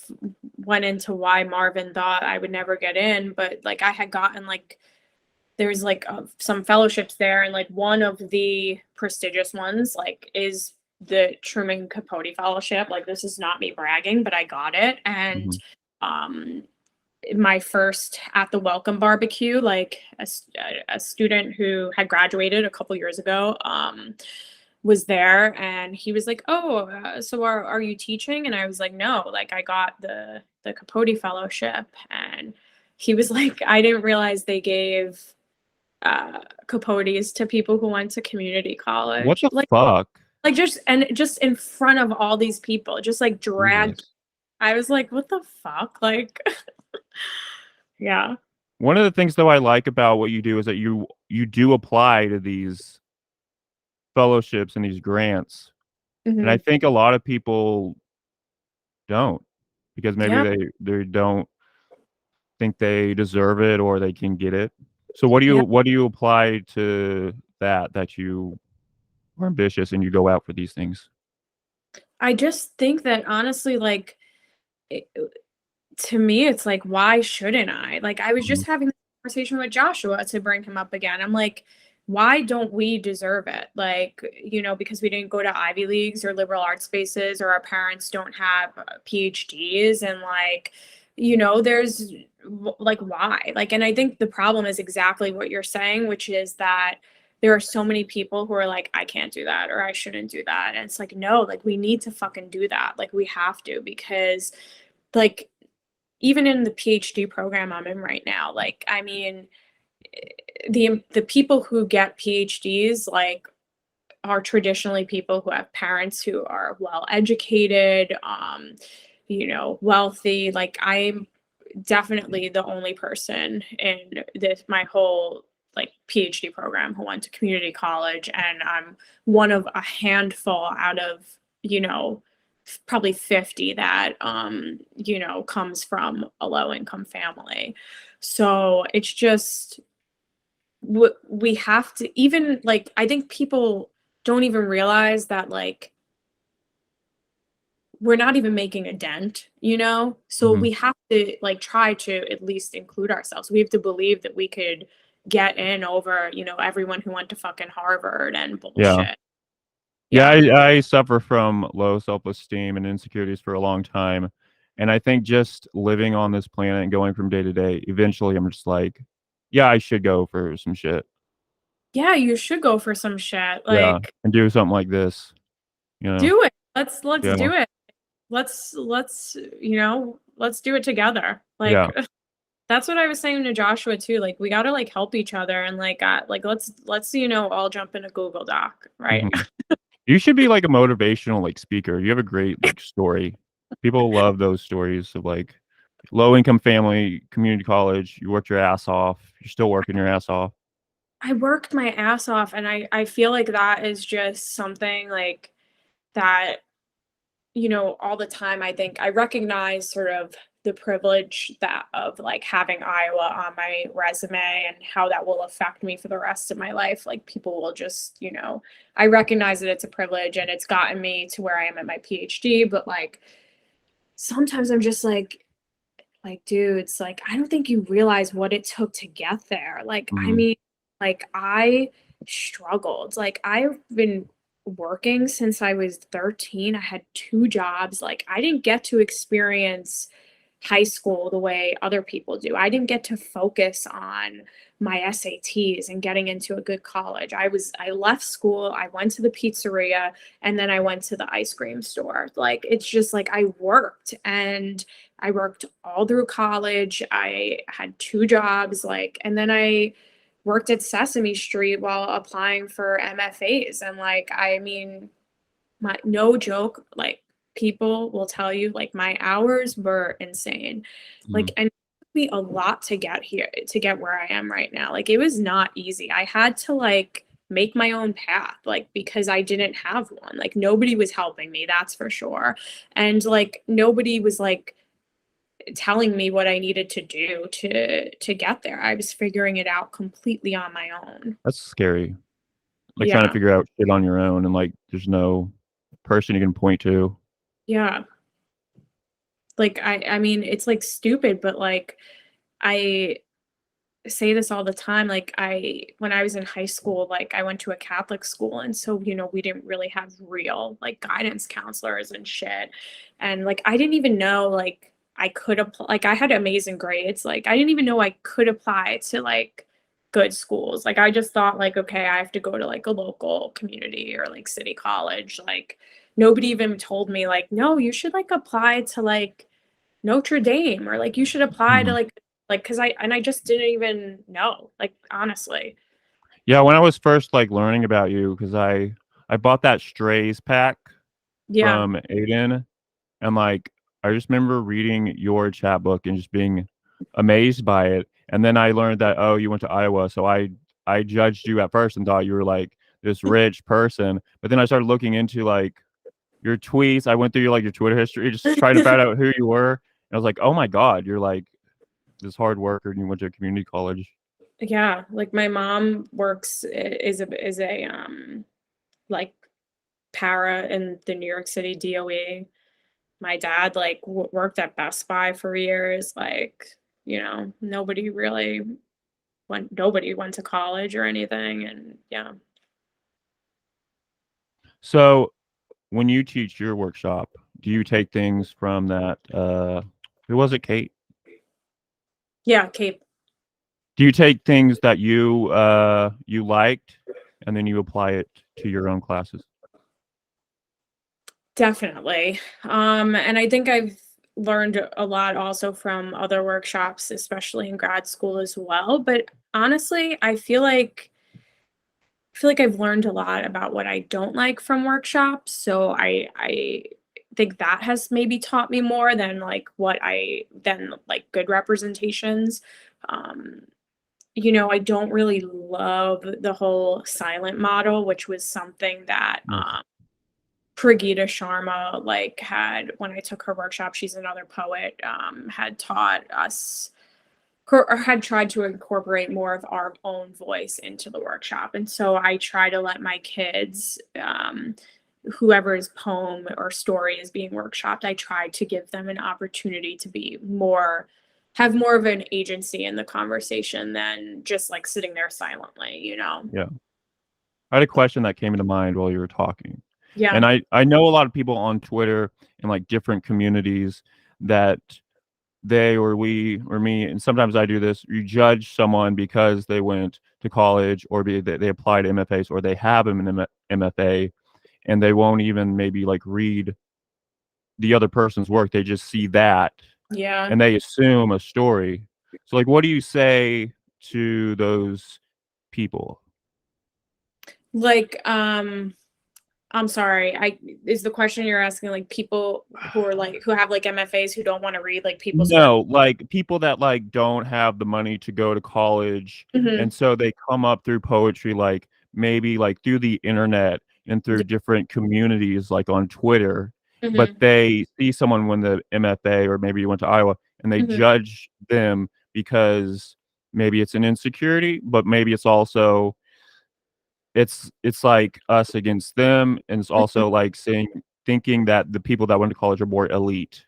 went into why Marvin thought I would never get in, but like I had gotten like there's like some fellowships there, and like one of the prestigious ones like is the Truman Capote Fellowship. Like this is not me bragging, but I got it. And Mhm. um my first at the welcome barbecue, like a student who had graduated a couple years ago, was there, and he was like, "Oh, so are you teaching?" And I was like, "No, like I got the Capote Fellowship." And he was like, "I didn't realize they gave Capotes to people who went to community What college." the fuck? Like just in front of all these people, just like dragged. Jesus. I was like, "What the fuck?" Like, yeah. One of the things though I like about what you do is that you do apply to these fellowships and these grants. And I Hmm. think a lot of people don't because maybe Yeah. they don't think they deserve it or they can get it. So Yeah. what do you apply to that you are ambitious and you go out for these things? I just think that honestly, like, it, to me, it's like, why shouldn't I? Like, I was Mhm. just having this conversation with Joshua, to bring him up again. I'm like, why don't we deserve it? Like, because we didn't go to Ivy Leagues or liberal arts spaces, or our parents don't have PhDs, and like, there's like, why? Like, and I think the problem is exactly what you're saying, which is that there are so many people who are like, I can't do that, or I shouldn't do that. And it's like, no, like, we need to fucking do that. Like, we have to, because like, even in the PhD program I'm in right now, like, I mean, the people who get PhDs, like, are traditionally people who have parents who are well educated, wealthy. Like, I'm definitely the only person in this my whole like PhD program who went to community college, and I'm one of a handful out of, probably 50 that comes from a low income family. So it's just, we have to, even like, I think people don't even realize that, like, we're not even making a dent, so Mhm. we have to like try to at least include ourselves. We have to believe that we could get in over, everyone who went to fucking Harvard and Yeah. bullshit. Yeah, Yeah. I suffer from low self-esteem and insecurities for a long time. And I think just living on this planet and going from day to day, eventually I'm just like, yeah, I should go for some shit. Yeah, you should go for some shit. Yeah. Like, And do something like this, you know? do it. Let's Yeah. do it. Let's do it together. Yeah. Like, that's what I was saying to Joshua too. Like, we gotta like help each other, and like, let's all jump in a Google Doc, right? Mhm. You should be like a motivational like speaker. You have a great like story. People love those stories of like low income family, community college, you worked your ass off, you're still working your ass off. I worked my ass off, and I feel like that is just something like that, all the time. I think I recognize sort of the privilege that of like having Iowa on my resume, and how that will affect me for the rest of my life. Like, people will just, I recognize that it's a privilege, and it's gotten me to where I am at my PhD, but like, sometimes I'm just like, dudes, like, I don't think you realize what it took to get there. Like, I Mhm. mean, like, I struggled. Like, I've been working since I was 13. I had 2 jobs. Like, I didn't get to experience high school the way other people do. I didn't get to focus on my SATs and getting into a good college. I left school, I went to the pizzeria, and then I went to the ice cream store. Like, it's just like, I worked, and I worked all through college. I had 2 jobs, like, and then I worked at Sesame Street while applying for MFAs. And like, I mean, my no joke, like, people will tell you, like, my hours were insane. Like, Mhm. and it took me a lot to get here, to get where I am right now. Like, it was not easy. I had to like make my own path, like, because I didn't have one. Like, nobody was helping me, that's for sure. And like, nobody was like telling me what I needed to do to get there. I was figuring it out completely on my own. That's scary. Like trying to Yeah. figure out shit on your own and like there's no person you can point to. Yeah. Like, I mean, it's like stupid, but like, I say this all the time. Like, when I was in high school, like, I went to a Catholic school, and so, we didn't really have real like guidance counselors and shit. And like, I didn't even know like I had amazing grades. Like, I didn't even know I could apply to like good schools. Like I just thought like, okay, I have to go to like a local community or like city college. Like nobody even told me like, no, you should like apply to like Notre Dame or like you should apply to Mhm. like because I just didn't even know, like honestly. Yeah, when I was first like learning about you, because I bought that Strays pack Yeah. from Aiden, and like I just remember reading your chat book and just being amazed by it. And then I learned that, oh, you went to Iowa, so I judged you at first and thought you were like this rich person. But then I started looking into like your tweets. I went through your like your Twitter history, just trying to find out who you were. And I was like, oh my God, you're like this hard worker and you went to a community college. Yeah, like my mom works is a like para in the New York City DOE. My dad like worked at Best Buy for years. Like, you know, nobody went to college or anything. And yeah. So when you teach your workshop, do you take things from that who was it, Kate? Yeah, Cape. Do you take things that you liked and then you apply it to your own classes? Definitely. And I think I've learned a lot also from other workshops, especially in grad school as well. But honestly, I feel like I've learned a lot about what I don't like from workshops. So I think that has maybe taught me more than like good representations. Um, you know, I don't really love the whole silent model, which was something that Yes. Pragita Sharma like had when I took her workshop. She's another poet, had taught us or had tried to incorporate more of our own voice into the workshop. And so I try to let my kids, whoever's poem or story is being workshopped, I try to give them an opportunity to have more of an agency in the conversation than just like sitting there silently, you know? Yeah. I had a question that came into mind while you were talking. Yeah. And I know a lot of people on Twitter and like different communities that they or we or me, and sometimes I do this, you judge someone because they went to college or they applied to MFAs or they have an MFA and they won't even maybe like read the other person's work. They just see that Yeah. and they assume a story. So like what do you say to those people? Like, I'm sorry. Is the question you're asking like people who have like MFAs who don't want to read like people's work? No, like people that like don't have the money to go to college Mhm. and so they come up through poetry like maybe like through the internet and through Yeah. different communities like on Twitter, but Mhm. they see someone win the MFA or maybe you went to Iowa and they Mhm. judge them because maybe it's an insecurity, but maybe it's also it's like us against them and it's Mhm. also like saying thinking that the people that went to college are more elite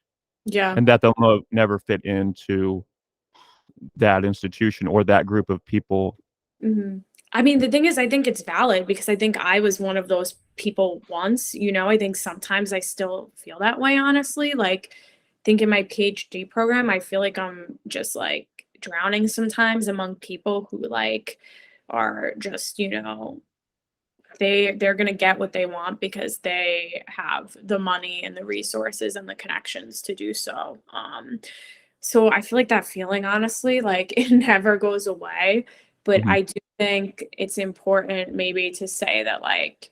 Yeah. and that they'll never fit into that institution or that group of people. Mhm. I mean, the thing is, I think it's valid because I think I was one of those people once, you know, I think sometimes I still feel that way, honestly. Like, think in my PhD program, I feel like I'm just like drowning sometimes among people who like are just, you know, they're gonna get what they want because they have the money and the resources and the connections to do so. So I feel like that feeling, honestly, like it never goes away. But Mhm. I do think it's important maybe to say that like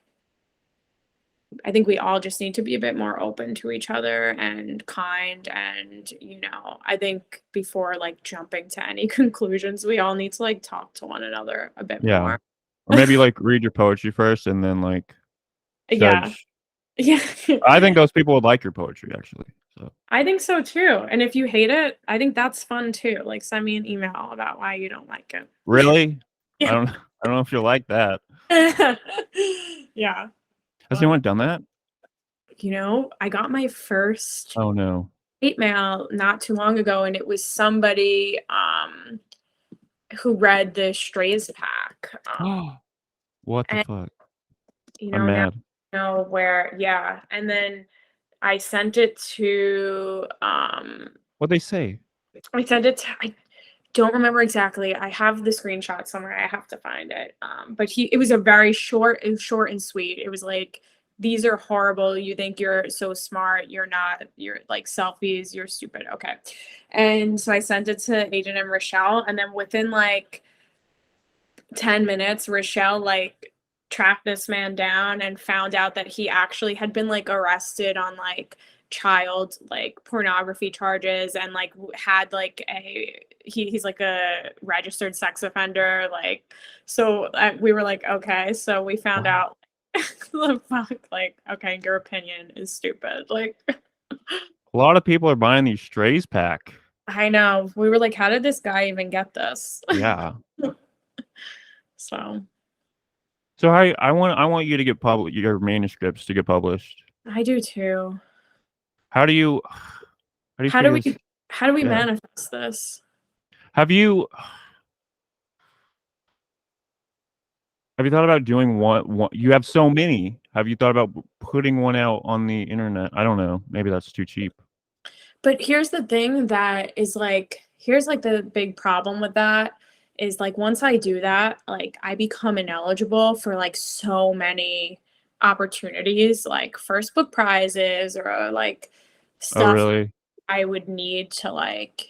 I think we all just need to be a bit more open to each other and kind and you know, I think before like jumping to any conclusions, we all need to like talk to one another a bit Yeah. more. Or maybe, like, read your poetry first and then, like, Yeah. judge. Yeah. I think those people would like your poetry, actually, so I think so too. And if you hate it, I think that's fun too. Like send me an email about why you don't like it. really? Yeah. I don't know if you're like that. Yeah. Has But anyone done that? you know, I got my first Oh, no. hate mail not too long ago and it was somebody who read the Strays pack. What the And fuck? you I'm know, now mad. I know where yeah. And then I sent it to What'd they say? I sent it to don't remember exactly. I have the screenshot somewhere. I have to find it. But it was a very short and sweet. It was like, these are horrible. You think you're so smart. You're not. You're like selfies. You're stupid. Okay. And so I sent it to Agent and Rochelle, and then within like 10 minutes, Rochelle like tracked this man down and found out that he actually had been like arrested on like child like pornography charges, and like had like he's like a registered sex offender, like. So we were like, okay, so we found Wow. out the fuck, like, okay, your opinion is stupid, like. A lot of people are buying these strays pack. I know, we were like, how did this guy even get this? Yeah. So So I want you to get your manuscripts to get published. I do too. How do you How do figure this? we Yeah. manifest this? Have you thought about doing one? You have so many. Have you thought about putting one out on the internet? I don't know. Maybe that's too cheap. But here's the thing that is like, here's like the big problem with that is like, once I do that, like I become ineligible for like so many opportunities, like first book prizes or like Oh, stuff really? I would need to like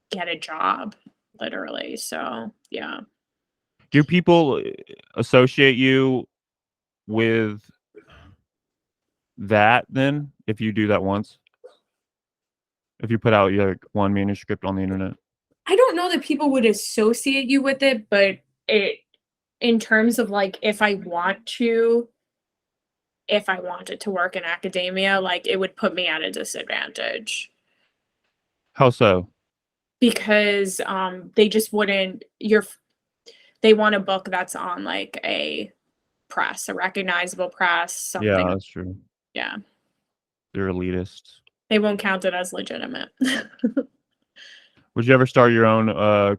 get a job, literally. So yeah. Do people associate you with that then if you do that once? If you put out your one manuscript on the internet? I don't know that people would associate you with it, but it, in terms of like, if I wanted to work in academia, like it would put me at a disadvantage How so? because they just wouldn't they want a book that's on like a press, a recognizable press, Yeah, something. that's true. Yeah. They're elitists. They won't count it as legitimate. Would you ever start your own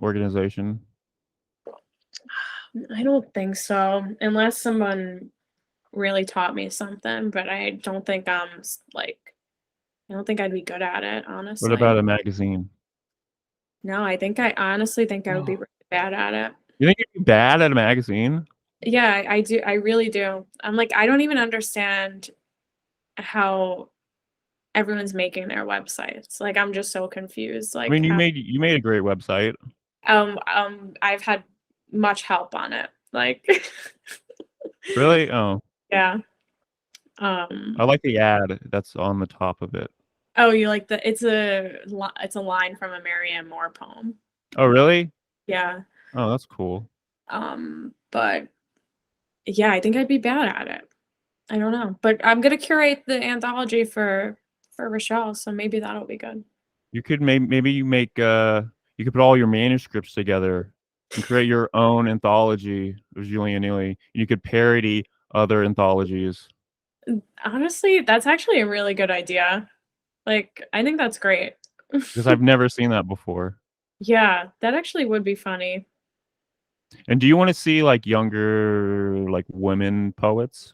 organization? I don't think so, unless someone really taught me something, but I don't think I don't think I'd be good at it, What honestly. about a magazine? No, I honestly think I would be really bad at it. You think you'd be bad at a magazine? Yeah, I do. I really do. I'm like, I don't even understand how everyone's making their websites. Like, I'm just so confused. I Like, mean, you made a great website. I've had much help on it. Like, Really? Oh, yeah. I like the ad that's on the top of it. Oh, you like it's a line from a Marianne Moore poem. Oh, really? Yeah. Oh, that's cool. But yeah, I think I'd be bad at it. I don't know, but I'm gonna curate the anthology for Rochelle, so maybe that'll be good. You could maybe you could put all your manuscripts together and create your own anthology of Julianne Neely. You could parody other anthologies. Honestly, that's actually a really good idea. Like, I think that's great. Because I've never seen that before. Yeah, that actually would be funny. And do you want to see like younger like women poets?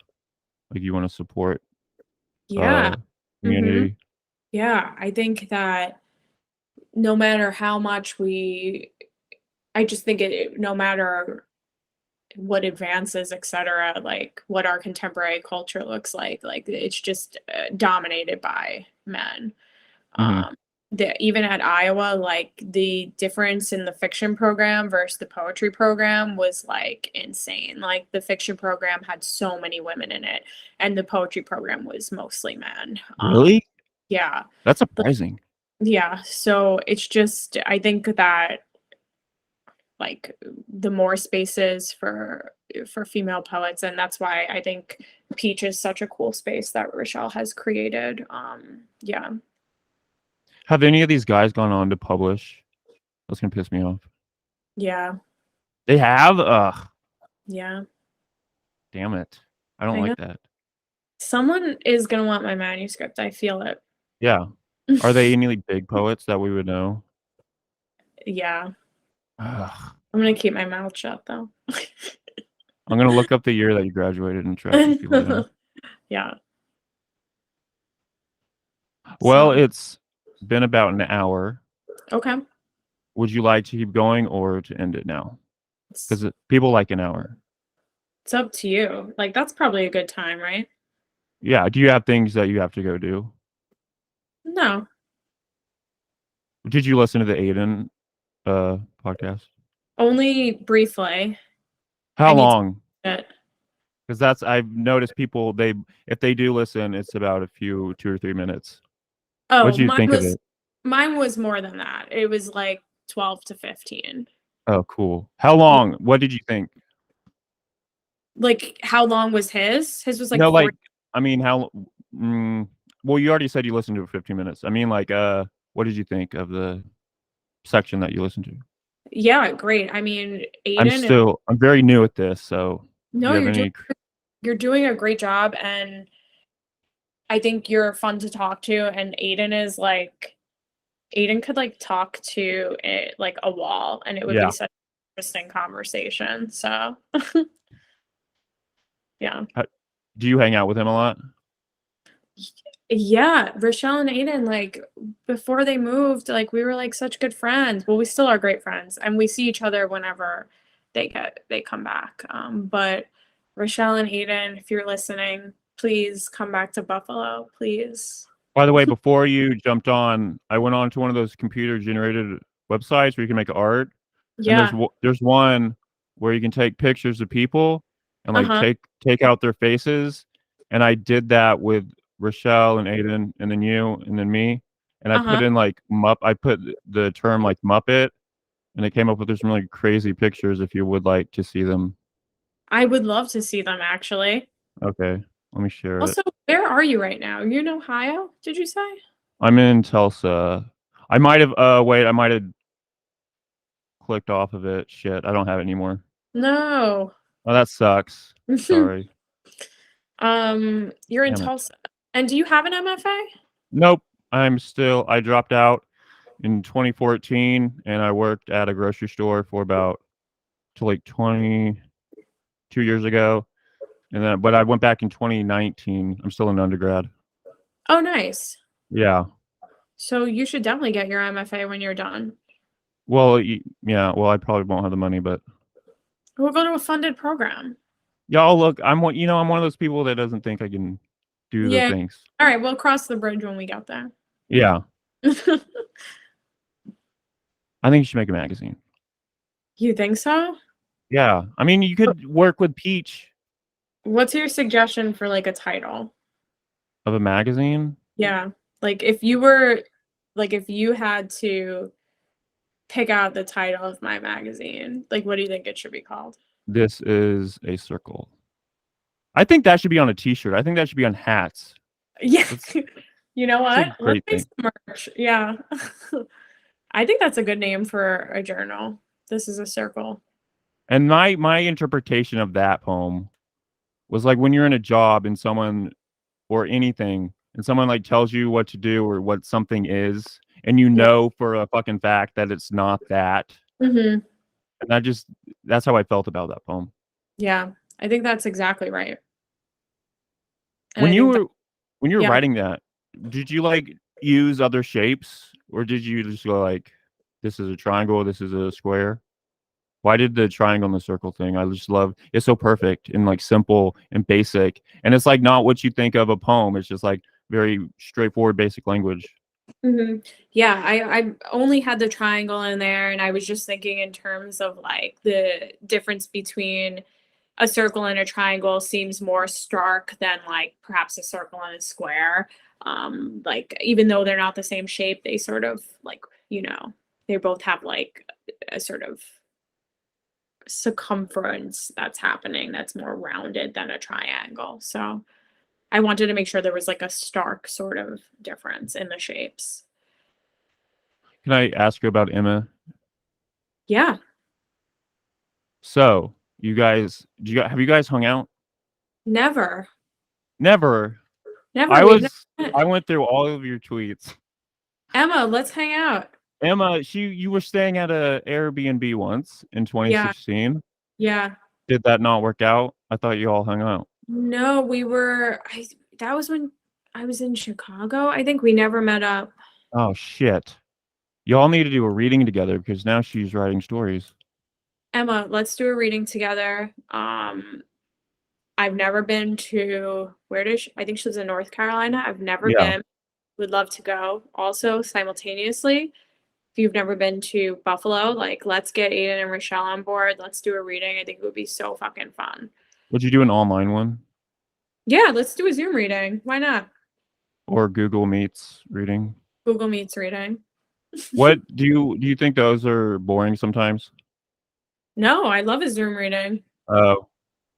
Like you want to support Yeah. Mhm. community? Yeah, I think that no matter how much I just think no matter what advances, etc., like what our contemporary culture looks like it's just dominated by men. Hmm. Um, even at Iowa, like the difference in the fiction program versus the poetry program was like insane. Like the fiction program had so many women in it, and the poetry program was mostly men. Really? Yeah, That's surprising. yeah. So it's just, I think that like the more spaces for female poets, and that's why I think Peach is such a cool space that Rochelle has created. Yeah. Have any of these guys gone on to publish? That's gonna piss me off. Yeah. They have? Ugh, Yeah. damn it. I don't I know. like that. Someone is gonna want my manuscript. I feel it. Yeah. Are they any like big poets that we would know? Yeah. Ugh. I'm gonna keep my mouth shut though. I'm gonna look up the year that you graduated and track these people down. Yeah. Well, So, it's been about an hour. okay. would you like to keep going or to end it now? It's, Because people like an hour. it's up to you. Like, that's probably a good time, right? Yeah. Do you have things that you have to go do? No, Did you listen to the Aiden podcast? only briefly. I How need to long? it. Because that's I've noticed people if they do listen, it's about a few 2 or 3 minutes. What Oh, do you think of it? mine was more than that. It was like 12 to 15. Oh, cool. How long? What did you think? Like, how long was his? His was like No, 40. like I mean, mm, well, you already said you listened to it for 15 minutes. I mean, like, what did you think of the section that you listened to? Yeah, great. I mean, Aiden is I'm very new at this, so do no, you have any? you're doing a great job, and I think you're fun to talk to. And Aiden could like talk to it like a wall, and it would be Yeah. such an interesting conversation. So yeah. Do you hang out with him a lot? Yeah, Rochelle and Aiden, like before they moved, like we were like such good friends. Well, we still are great friends, and we see each other whenever they come back. But Rochelle and Aiden, if you're listening, please come back to Buffalo, please. By the way, before you jumped on, I went on to one of those computer generated websites where you can make art, and Yeah. there's one where you can take pictures of people and like Uh-huh. take out their faces, and I did that with Rochelle and Aiden, and then you, and then me, and I put Uh-huh. in like I put the term like Muppet, and it came up with some really crazy pictures. If you would like to see them, I would love to see them actually. okay, let me share it. Also, where are you right now? You're in Ohio, did you say? I'm in Tulsa. I might have wait, I might have clicked off of it. Shit, I don't have it anymore. No. Oh, that sucks. Sorry. You're in Damn it. Tulsa. And do you have an MFA? Nope. I dropped out in 2014 and I worked at a grocery store for about to like 22 years ago. And then, but I went back in 2019. I'm still an undergrad. Oh, nice. Yeah. So you should definitely get your MFA when you're done. Well, yeah. Well, I probably won't have the money, but We'll go to a funded program. y'all look. I'm one of those people that doesn't think I can do the Yeah. things. All right, we'll cross the bridge when we get there. Yeah. I think you should make a magazine. You think so? Yeah. I mean, you could work with Peach What's your suggestion for like a title? of a magazine. Yeah. Like if you had to pick out the title of my magazine, like what do you think it should be called? This is a circle. I think that should be on a T-shirt. I think that should be on hats. Yeah. You know It's a what? Let's great make thing. some merch. Yeah. I think that's a good name for a journal. This is a circle. And my interpretation of that poem was like when you're in a job and someone or anything and someone like tells you what to do or what something is, and you Yeah. know for a fucking fact that it's not that. Mm-hmm. And that's how I felt about that poem. Yeah. I think that's exactly right. And When I you think that, were when you were yeah. writing that, did you like use other shapes or did you just go like this is a triangle, this is a square? Why did the triangle and the circle thing? I just love it's so perfect and like simple and basic. And it's like not what you think of a poem. It's just like very straightforward, basic language. Mm-hmm. Yeah, I only had the triangle in there, and I was just thinking in terms of like the difference between a circle and a triangle seems more stark than like perhaps a circle and a square. Like even though they're not the same shape, they sort of like, they both have like a sort of circumference that's happening that's more rounded than a triangle. So I wanted to make sure there was like a stark sort of difference in the shapes. Can I ask you about Emma? Yeah, So have you guys hung out? never. Never. Never. We've never met. I went through all of your tweets. Emma, let's hang out. Emma, you were staying at a Airbnb once in Yeah, 2016. yeah. Did that not work out? I thought you all hung out. No, that was when I was in Chicago. I think we never met up. Oh shit. Y'all need to do a reading together because now she's writing stories. Emma, let's do a reading together. I've never been to I think she lives in North Carolina. I've never Yeah. been. Would love to go. Also, simultaneously, if you've never been to Buffalo, like let's get Aiden and Rochelle on board. Let's do a reading. I think it would be so fucking fun. Would you do an online one Yeah, let's do a Zoom reading. Why not? or Google Meets reading? Google Meets reading. What do you think those are boring sometimes? No, I love a Zoom reading. Oh,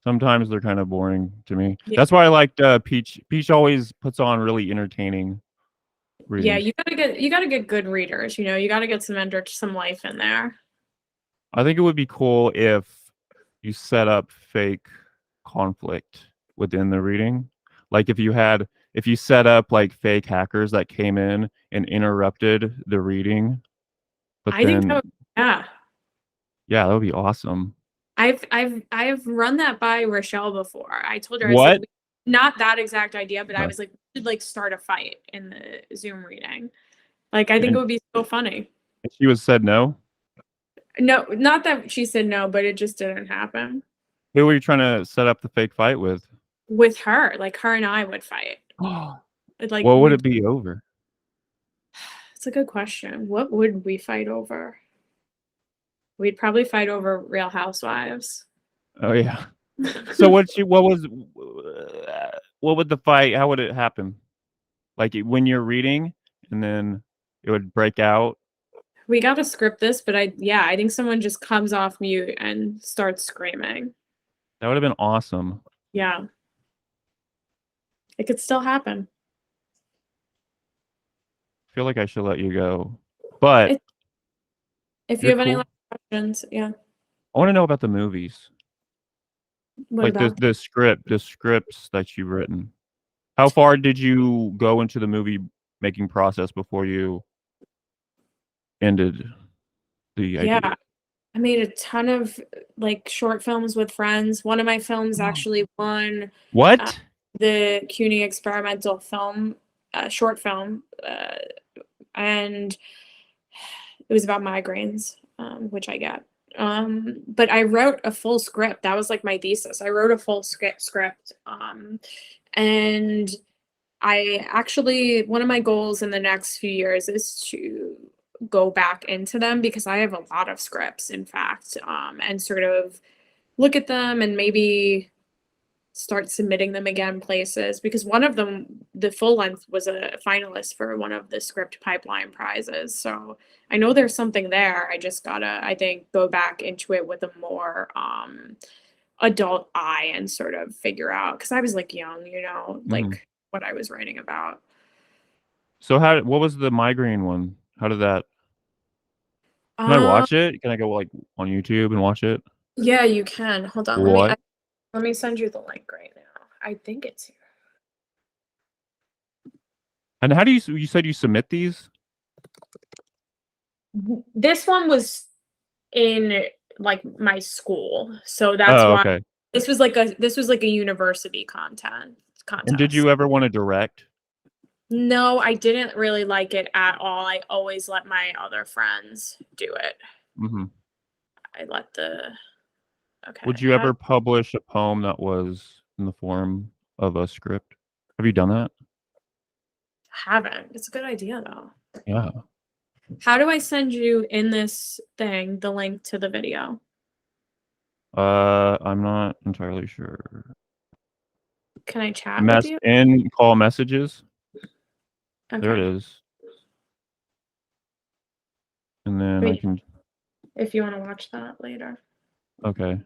sometimes they're kind of boring to me. Yeah, That's why I liked Peach. Peach always puts on really entertaining yeah, readings. you gotta get good readers, you know, you gotta get some life in there. I think it would be cool if you set up fake conflict within the reading. Like if you set up like fake hackers that came in and interrupted the reading, but I think that then yeah. yeah, that would be awesome. I've run that by Rochelle before. I told her, I was like, What? not that exact idea, but I Uh, was like, we should like start a fight in the Zoom reading. Like, I think it And would be so funny. she was said no. No, not that she said no, but it just didn't happen. Who were you trying to set up the fake fight with? With her, like her and I would fight. Like What would we it be over? It's a good question. What would we fight over? We'd probably fight over Real Housewives. Oh yeah. So what would the fight? How would it happen? Like when you're reading, and then it would break out. We gotta script this, but I think someone just comes off mute and starts screaming. That would have been awesome. Yeah, it could still happen. I feel like I should let you go, but It, if you you're have any cool. last questions, yeah. I want to know about the movies, What like about? the scripts that you've written. How far did you go into the movie making process before you ended the idea? Yeah, I made a ton of like short films with friends. One of my films actually won uh, What? the CUNY experimental film, short film, and it was about migraines, which I get. But I wrote a full script. That was like my thesis. I wrote a full script. And I actually, one of my goals in the next few years is to go back into them because I have a lot of scripts, in fact, and sort of look at them and maybe start submitting them again places because one of them, the full length, was a finalist for one of the script pipeline prizes. So I know there's something there. I just gotta, I think, go back into it with a more adult eye and sort of figure out because I was like young, you know, Mhm. like what I was writing about. So what was the migraine one? How did that? Can I Um, watch it? Can I go like on YouTube and watch it? yeah, you can. Hold on, What? let me send you the link right now. I think it's here. And how do you said you submit these? This one was in like my school. So that's Oh, why okay. this was like a university And did contest. you ever want to direct? No, I didn't really like it at all. I always let my other friends do it. Mhm. I let the Would okay, you ever publish a poem that was in the form of a script? Have you done that? haven't. It's a good idea though. Yeah. How do I send you in this thing the link to the video? I'm not entirely sure. Can I chat with you? Call messages. There it Okay. is. And then I Wait, can if you want to watch that later. okay.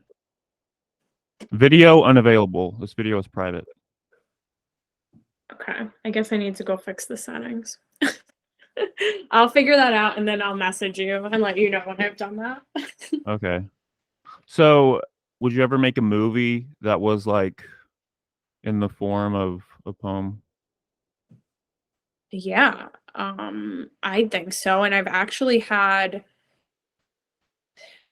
Video unavailable. This video is private. Okay. I guess I need to go fix the settings. I'll figure that out and then I'll message you and let you know when I've done that. Okay. So, would you ever make a movie that was like in the form of a poem? Yeah, I think so. And I've actually had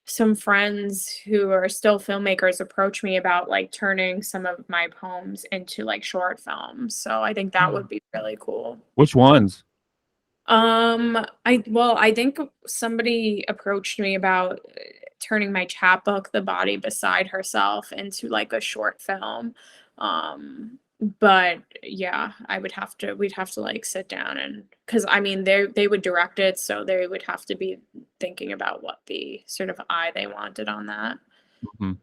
some friends who are still filmmakers approach me about like turning some of my poems into like short films. So I think that would be really cool. Which ones? I think somebody approached me about turning my chapbook, The Body Beside Herself, into like a short film. Um, but yeah, we'd have to like sit down and because I mean they would direct it, so they would have to be thinking about what the sort of eye they wanted on that. Mhm.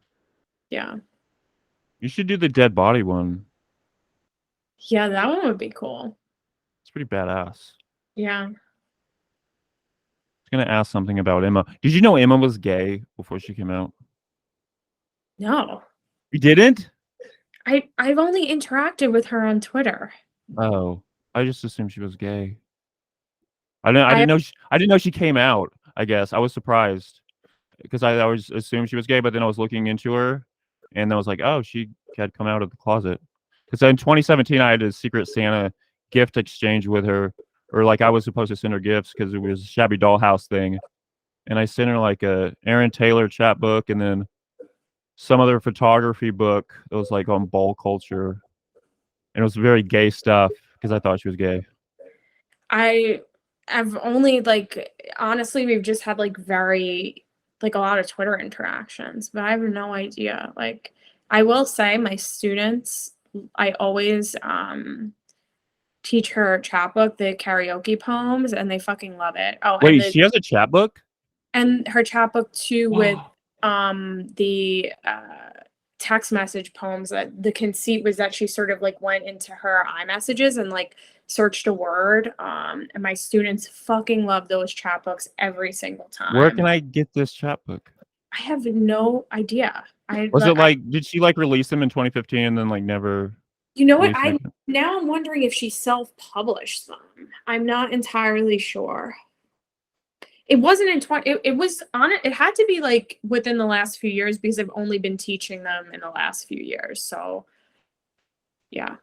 Yeah. You should do the dead body one. Yeah, that one would be cool. It's pretty badass. Yeah. I was gonna ask something about Emma. Did you know Emma was gay before she came out? No. You didn't? I've only interacted with her on Twitter. Oh, I just assumed she was gay. I I didn't know she came out. I guess I was surprised because I always assumed she was gay, but then I was looking into her, and I was like, oh, she had come out of the closet. Because in 2017, I had a Secret Santa gift exchange with her, or like I was supposed to send her gifts because it was a Shabby Dollhouse thing, and I sent her like a Aaron Taylor chapbook, and then some other photography book that was like on ball culture, and it was very gay stuff because I thought she was gay. I I've only like honestly, we've just had like very like a lot of Twitter interactions, but I have no idea. Like I will say my students, I always teach her chapbook, the karaoke poems, and they fucking love it. Oh, Wait, she has a chapbook? and her chapbook too with the text message poems that the conceit was that she sort of like went into her iMessages and like searched a word. And my students fucking love those chapbooks every single Where time. can I get this chapbook? I have no idea. Was it like did she like release them in 2015 and then like never You know what? release them again? I'm wondering if she self-published them. I'm not entirely sure. It wasn't in 20, it was on it. It had to be like within the last few years because I've only been teaching them in the last few years. So yeah.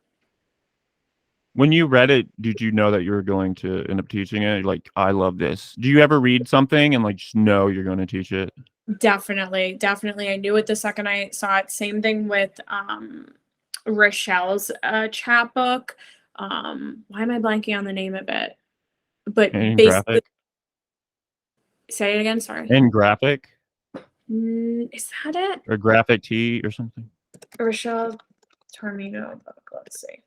When you read it, did you know that you were going to end up teaching it? Like, I love this. Do you ever read something and like just know you're going to teach it? Definitely, definitely. I knew it the second I saw it. Same thing with Rochelle's chapbook. Why am I blanking on the name of it? But And basically, graphic? say it again. Sorry. And graphic? Is that it? Or graphic tee or something? Rochelle Tornado book. Let's see.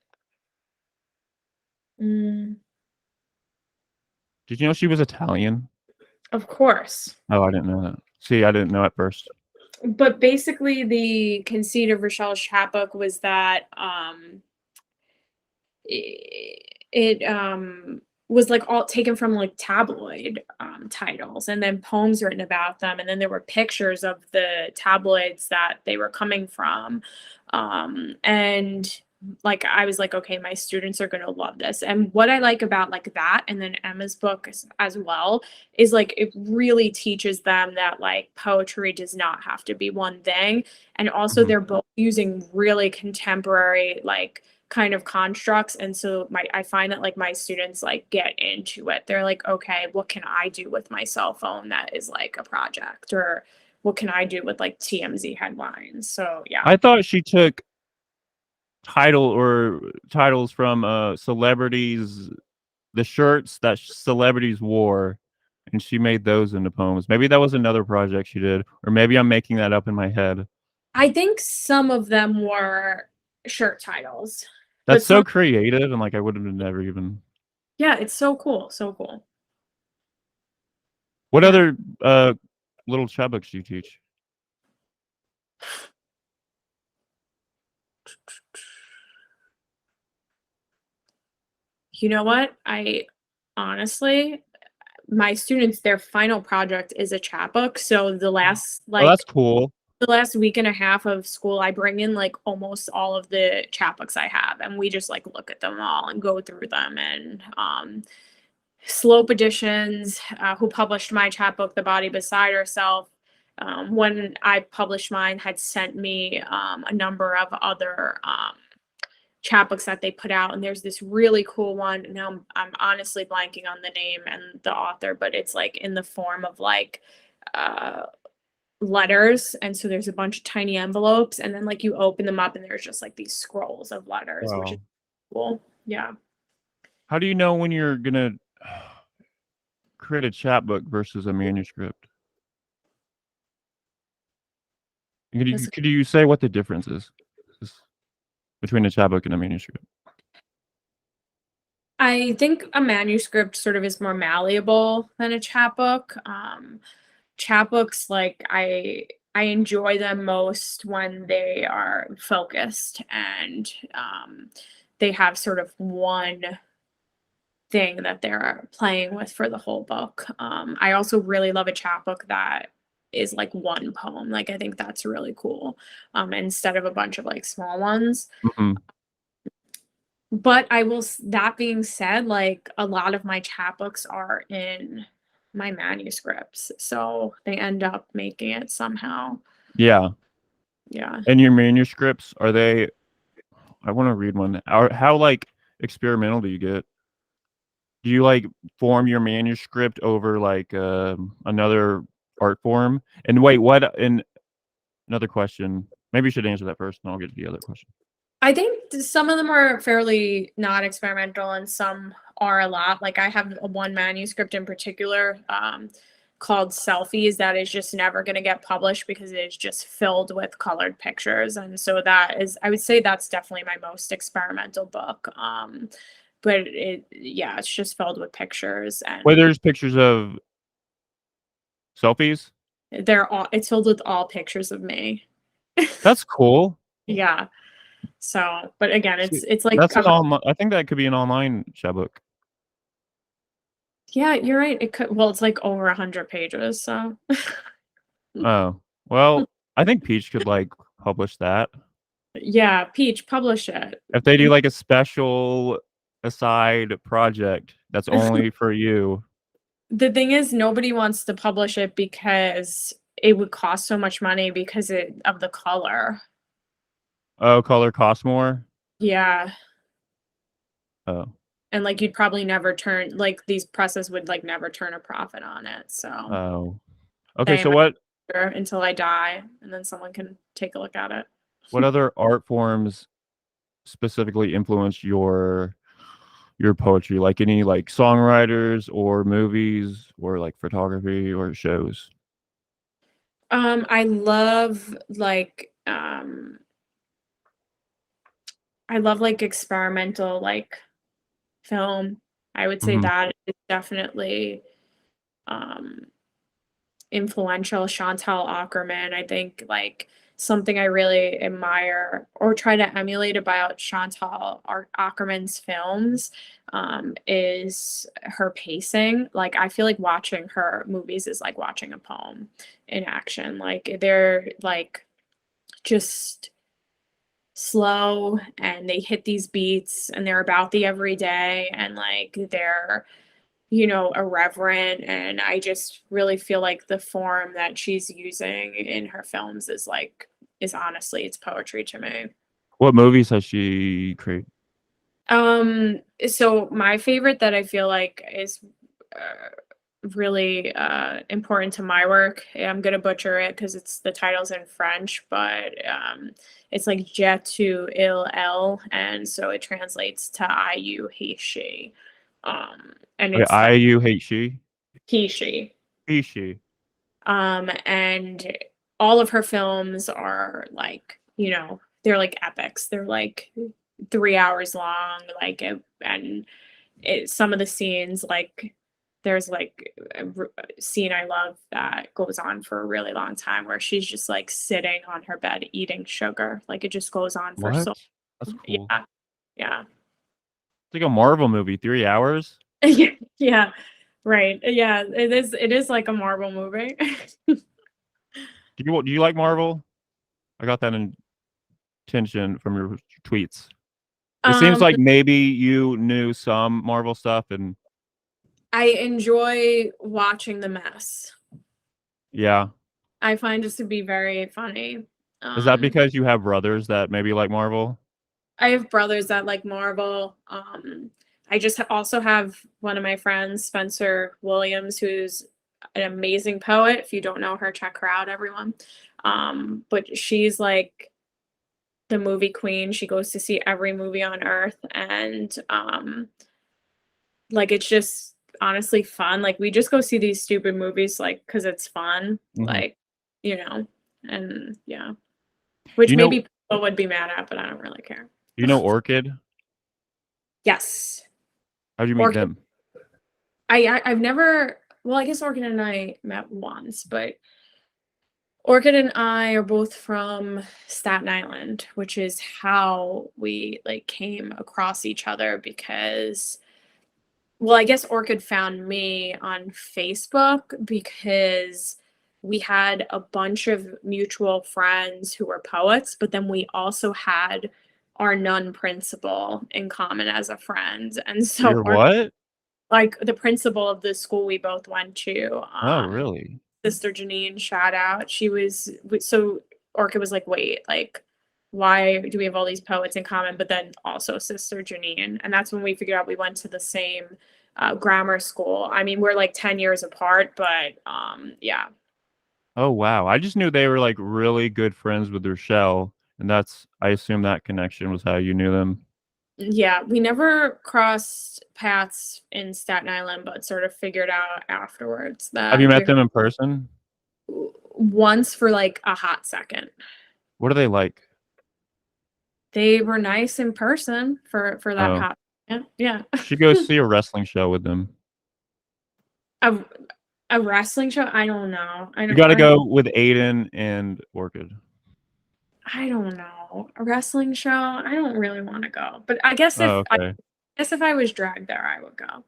Mm, Did you know she was Italian? of course. Oh, I didn't know that. See, I didn't know at first. But basically, the conceit of Rochelle's chapbook was that it was like all taken from like tabloid titles and then poems written about them, and then there were pictures of the tabloids that they were coming from, and like I was like, okay, my students are going to love this. And what I like about like that and then Emma's book as well is like it really teaches them that like poetry does not have to be one thing, and also Mhm. they're both using really contemporary like kind of constructs. And so I find that like my students like get into it. They're like, okay, what can I do with my cell phone that is like a project, or what can I do with like TMZ headlines? So yeah. I thought she took titles from celebrities, the shirts that celebrities wore, and she made those into poems. Maybe that was another project she did, or maybe I'm making that up in my head. I think some of them were shirt titles, That's but so some, creative, and like I would have never even. yeah, it's so cool. So cool. What Yeah. other little chapbooks do you teach? You know what? I honestly, my students, their final project is a chapbook. So Oh, that's cool. the last week and a half of school, I bring in like almost all of the chapbooks I have, and we just like look at them all and go through them. And Slope Editions, who published my chapbook, The Body Beside Herself, when I published mine, had sent me a number of other chapbooks that they put out, and there's this really cool one. Now I'm honestly blanking on the name and the author, but it's like in the form of like uh letters, and so there's a bunch of tiny envelopes, and then like you open them up and there's just like these scrolls of letters, which is Wow. cool. Yeah. How do you know when you're gonna? create a chapbook versus a manuscript? Could you say what the difference is between a chapbook and a manuscript? I think a manuscript sort of is more malleable than a chapbook. Chapbooks, like I enjoy them most when they are focused and they have sort of one thing that they're playing with for the whole book. I also really love a chapbook that is like one poem. Like I think that's really cool. Instead of a bunch of like small ones. Mhm. But that being said, like a lot of my chapbooks are in my manuscripts, so they end up making it somehow. Yeah. Yeah. And your manuscripts, are they I wanna read one. How, like, experimental do you get? Do you, like, form your manuscript over, like, another art form? And wait, and another question, maybe you should answer that first, and I'll get to the other question. I think some of them are fairly not experimental and some are a lot. Like I have one manuscript in particular called Selfies that is just never going to get published because it is just filled with colored pictures. And so I would say that's definitely my most experimental book. But it's just filled with pictures Wait, and there's pictures of selfies? it's filled with all pictures of me. That's cool. Yeah. So, but again, See, it's like that's an online I think that could be an online chapbook. yeah, you're right. It's like over 100 pages, so Oh, well, I think Peach could, like, publish that. yeah, Peach, publish it. If they do, like, a special aside project that's only for you. The thing is nobody wants to publish it because it would cost so much money because of the color. Oh, color costs more? Yeah, Oh, and, like, you'd probably never turn like, these presses would, like, never turn a profit on it, so oh. Okay, they so might what until I die, and then someone can take a look at it. what other art forms specifically influence your poetry? Like, any, like, songwriters or movies or, like, photography or shows? I love, experimental, like, film. I would say Mhm. that is definitely, um, influential. Chantal Akerman, I think, like, something I really admire or try to emulate about Akerman's films, is her pacing. Like, I feel like watching her movies is like watching a poem in action. Like, they're, like, just slow and they hit these beats and they're about the everyday and, like, they're irreverent, and I just really feel like the form that she's using in her films is honestly, it's poetry to me. What movies has she created? So my favorite that I feel like is really important to my work. I'm gonna butcher it because the title's in French, but it's like "Je tu il elle," and so it translates to "I you he she," and Okay, it's I, like you, hate she? he she. He, she. And all of her films are like, they're like epics. They're like 3 hours long, and some of the scenes, like, there's like a scene I love that goes on for a really long time where she's just like sitting on her bed eating sugar. Like it just goes on for What? so That's long. cool. Yeah. Yeah. It's like a Marvel movie, 3 hours? Yeah. Right. Yeah. It is like a Marvel movie. Do you like Marvel? I got that intention from your tweets. It seems Um, like maybe you knew some Marvel stuff, and I enjoy watching the mess. yeah. I find this to be very funny. Is that Um, because you have brothers that maybe like Marvel? I have brothers that like Marvel. I just also have one of my friends, Spencer Williams, who's an amazing poet. If you don't know her, check her out, everyone. But she's like the movie queen. She goes to see every movie on earth, and like it's just honestly fun. Like, we just go see these stupid movies, like, because it's fun. Mhm. Like, you know, and yeah. Which You know, maybe people would be mad at, but I don't really care. you know Orchid? Yes. How'd you meet Orchid. them? I've never. Well, I guess Orchid and I met once, but Orchid and I are both from Staten Island, which is how we like came across each other because, well, I guess Orchid found me on Facebook because we had a bunch of mutual friends who were poets, but then we also had our nun principal in common as a friend. And so You're what? like the principal of the school we both went to, Oh, really? Sister Janine, shout out. So Orchid was like, wait, like, why do we have all these poets in common? But then also Sister Janine. And that's when we figured out we went to the same grammar school. I mean, we're like 10 years apart, but yeah. Oh, wow. I just knew they were like really good friends with Rochelle, and I assume that connection was how you knew them. Yeah, we never crossed paths in Staten Island, but sort of figured out afterwards Have you that met them in person? once for like a hot second. What are they like? They were nice in person for that Oh, hot. Yeah, yeah. you should go see a wrestling show with them. A a wrestling show? I don't know. You got to go with Aiden and Orchid. I don't know. A wrestling show? I don't really want to go. But I guess Oh, okay. if I was dragged there, I would go.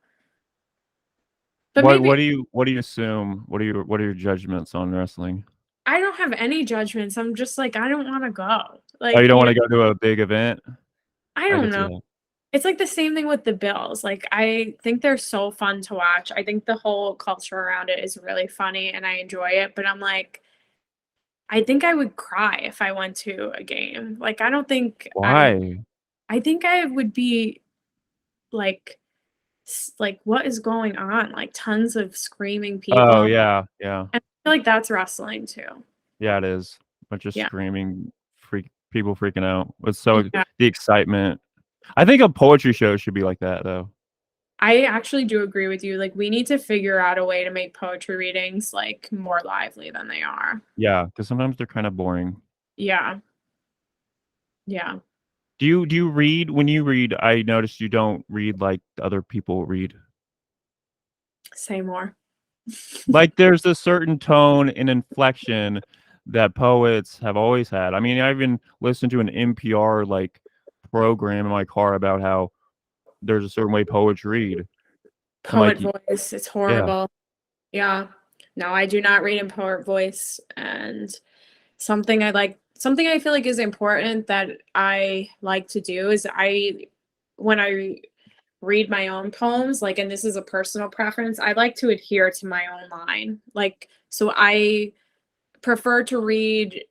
But maybe What do you assume? What are your judgments on wrestling? I don't have any judgments. I'm just like I don't want to go. Oh, you Like, don't want to go to a big event? I I don't could see know. that. It's like the same thing with the Bills. Like, I think they're so fun to watch. I think the whole culture around it is really funny and I enjoy it, but I'm like, I think I would cry if I went to a game. Like, I don't think I would Why? I think I would be like like what is going on? Like tons of screaming Oh, people. yeah, yeah. And I feel like that's wrestling too. Yeah, it is. Bunch of Yeah. screaming, people freaking out. It's so Yeah. the excitement. I think a poetry show should be like that, though. I actually do agree with you. Like we need to figure out a way to make poetry readings like more lively than they are. Yeah, because sometimes they're kind of boring. Yeah. Yeah. Do you read when you read? I noticed you don't read like other people read. Say more. Like there's a certain tone and inflection that poets have always had. I mean, I even listened to an NPR like program in my car about how there's a certain way poets read. And like, Poet voice, it's yeah, horrible. Yeah. No, I do not read in poet voice. And something I feel like is important that I like to do is when I read my own poems, like, and this is a personal preference, I like to adhere to my own line. Like, so I prefer to read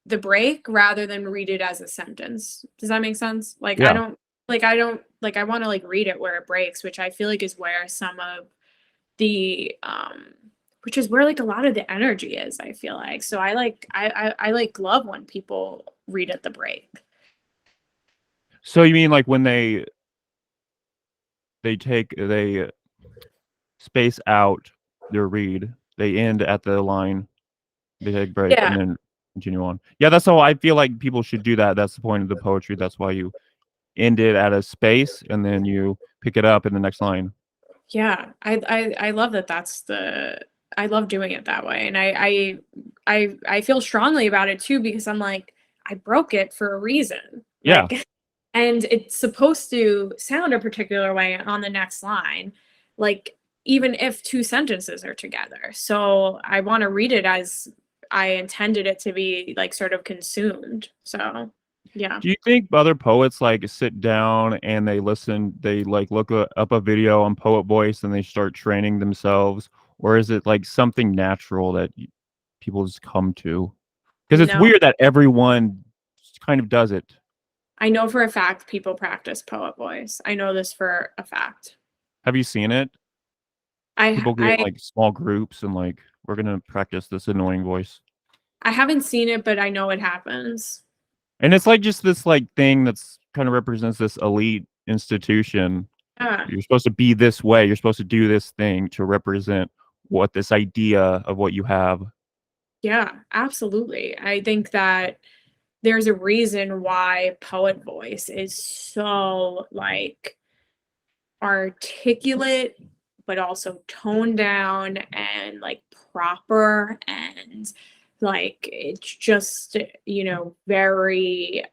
the break rather than read it as a sentence. Does that make sense? Like, yeah. I don't like, I want to like read it where it breaks, which I feel like is where some of the which is where like a lot of the energy is, I feel like. So I like love when people read at the break. So you mean like when they space out their read, they end at the line, they take a break Yeah. and then continue on. Yeah, that's how I feel like people should do that. That's the point of the poetry. That's why you end it at a space and then you pick it up in the next line. Yeah. I love that I love doing it that way. And I feel strongly about it too because I'm like, I broke it for a reason. Yeah. Like and it's supposed to sound a particular way on the next line. Like even if two sentences are together. So I want to read it as I intended it to be like sort of consumed. So yeah. Do you think other poets like sit down and they like look up a video on Poet Voice and they start training themselves? Or is it like something natural that people just come to? Because it's No, weird that everyone kind of does it. I know for a fact people practice poet voice. I know this for a fact. Have you seen it? People get in I like small groups and like, we're gonna practice this annoying voice. I haven't seen it, but I know it happens. And it's like just this like thing that's kind of represents this elite institution. Yeah. You're supposed to be this way. You're supposed to do this thing to represent what this idea of what you have. Yeah, absolutely. I think that there's a reason why poet voice is so like articulate, but also toned down and like proper and like it's just, very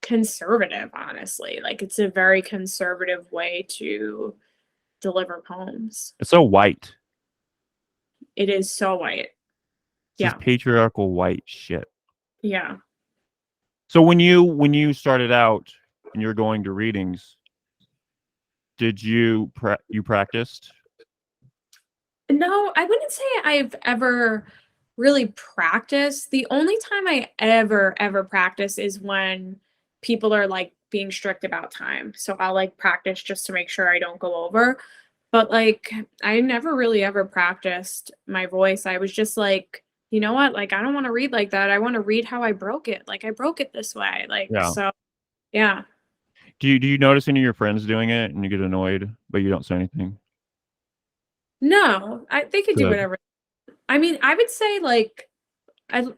conservative, honestly. Like it's a very conservative way to deliver poems. It's so white. It is so white. It's this Yeah. patriarchal white shit. Yeah. So when you started out and you're going to readings, did you practiced? No, I wouldn't say I've ever really practiced. The only time I ever practice is when people are like being strict about time. So I'll like practice just to make sure I don't go over. But like I never really ever practiced my voice. I was just like, you know what? Like I don't want to read like that. I want to read how I broke it. Like I broke it this way. Like Yeah. so yeah. Do you notice any of your friends doing it and you get annoyed, but you don't say anything? No, they could do Good. whatever. I mean, I would say like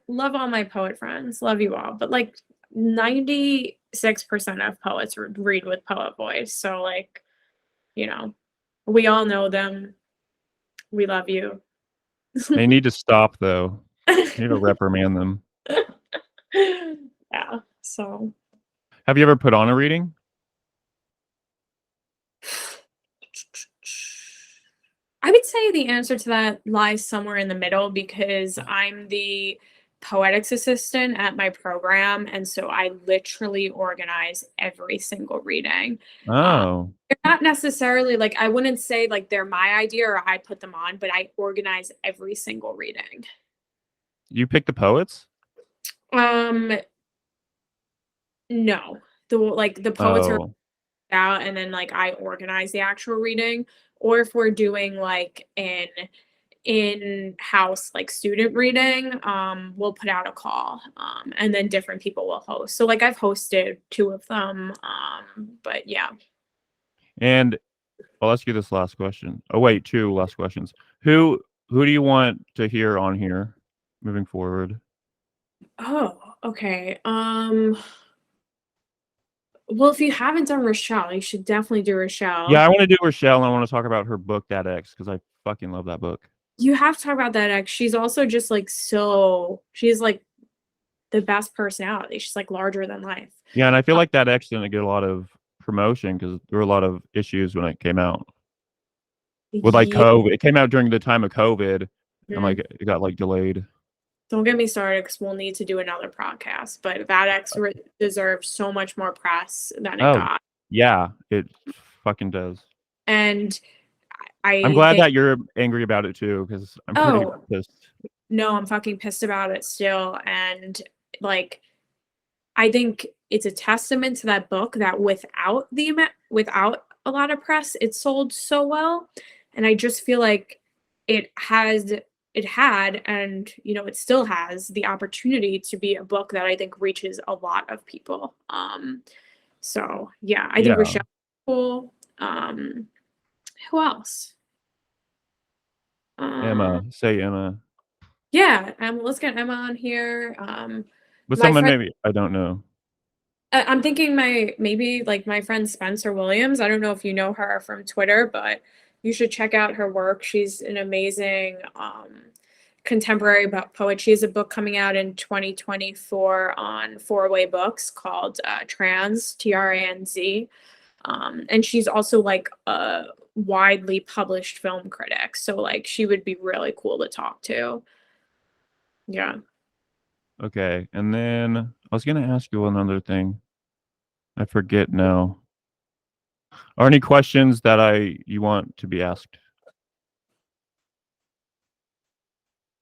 love all my poet friends, love you all, but like 96% of poets read with poet voice. So like, you know, we all know them. We love you. They need to stop though. You need to reprimand them. Yeah. So Have you ever put on a reading? I would say the answer to that lies somewhere in the middle because I'm the poetics assistant at my program. And so I literally organize every single reading. Uh, Oh, they're not necessarily like, I wouldn't say like they're my idea or I put them on, but I organize every single reading. you pick the poets? Um, no, the poets are Oh, out and then like I organize the actual reading. Or if we're doing like an in-house like student reading, we'll put out a call, and then different people will host. So like I've hosted two of them, but yeah. and I'll ask you this last question. Oh wait, two last questions. Who do you want to hear on here moving forward? Oh, okay. Well, if you haven't done Rochelle, you should definitely do Yeah, Rochelle. I want to do Rochelle and I want to talk about her book, That X, because I fucking love that book. You have to talk about that ex. She's also just like she's like the best personality. She's like larger than life. Yeah, and I feel like That X didn't get a lot of promotion because there were a lot of issues when it came out. With like Yeah. COVID, it came out during the time of COVID, and like it got like delayed. Don't get me started because we'll need to do another podcast. But that X deserves so much more press than it Oh, got. yeah, it fucking does. And I'm I glad think, that you're angry about it too, because I'm pretty oh, pissed. no, I'm fucking pissed about it still. And like, I think it's a testament to that book that without a lot of press, it sold so well. And I just feel like it has it had and it still has the opportunity to be a book that I think reaches a lot of people. So yeah, I think Yeah, Rochelle is cool. Who else? Uh, Emma, say Emma, yeah, let's get Emma on here. but My someone friend, maybe I don't know. I'm thinking maybe like my friend Spencer Williams. I don't know if you know her from Twitter, but you should check out her work. She's an amazing contemporary poet. She has a book coming out in 2024 on Four-Way Books called Trans, Tranz. And she's also like a widely published film critic. So like she would be really cool to talk to. Yeah. Okay, and then I was gonna ask you another thing. I forget now. Are any questions that you want to be asked?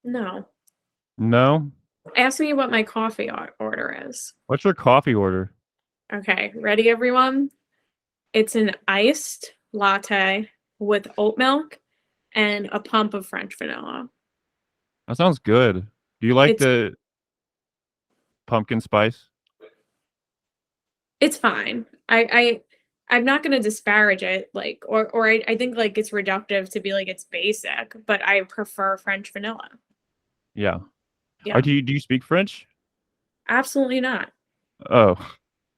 No. No? Ask me what my coffee order is. What's your coffee order? Okay, ready everyone? It's an iced latte with oat milk and a pump of French vanilla. That sounds good. Do you like It's the pumpkin spice? it's fine. I I'm not gonna disparage it, like, or I think, like, it's reductive to be like it's basic, but I prefer French vanilla. Yeah. Yeah, Do you speak French? absolutely not. Oh,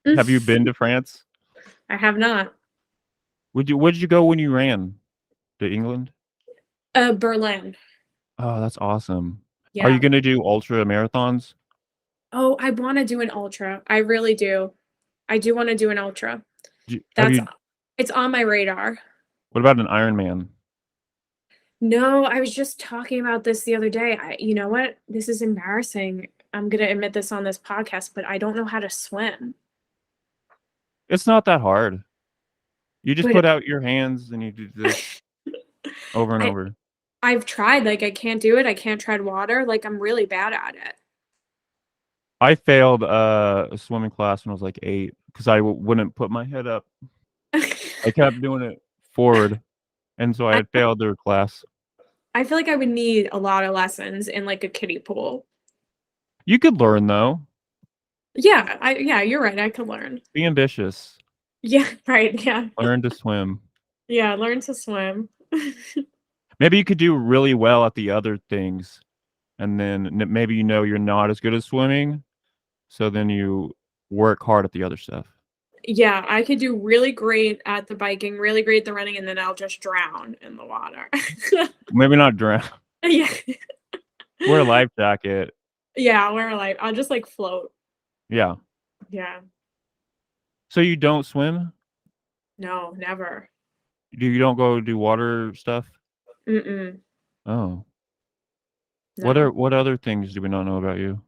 have you been to France? I have not. Where'd you go when you ran? To England? Berlin. Oh, that's awesome. Are you Yeah. gonna do ultra marathons? Oh, I wanna do an ultra. I really do. I do wanna do an ultra. Have That's you it's on my radar. what about an Ironman? No, I was just talking about this the other day. You know what? This is embarrassing. I'm gonna admit this on this podcast, but I don't know how to swim. It's not that hard. You just But put out your hands and you do this over and I over. I've tried, like, I can't do it. I can't tread water. Like, I'm really bad at I failed a swimming class when I was like 8 because wouldn't put my head up. it. I kept doing it forward, and so I I had failed their class. I feel like I would need a lot of lessons in, like, a kiddie pool. You could learn though. Yeah, you're right. I could learn. Be ambitious. Yeah, right. Yeah. Learn to swim. Yeah, learn to swim. Maybe you could do really well at the other things, and then maybe you're not as good at swimming, so then you work hard at the other stuff. Yeah, I could do really great at the biking, really great at the running, and then I'll just drown in the water. Maybe not drown. Yeah. Wear a life jacket. Yeah, I'll just, like, float. Yeah. Yeah. So you don't swim? No, never. You don't go do water stuff? Mm-mm. Oh. No. What other things do we not know about you?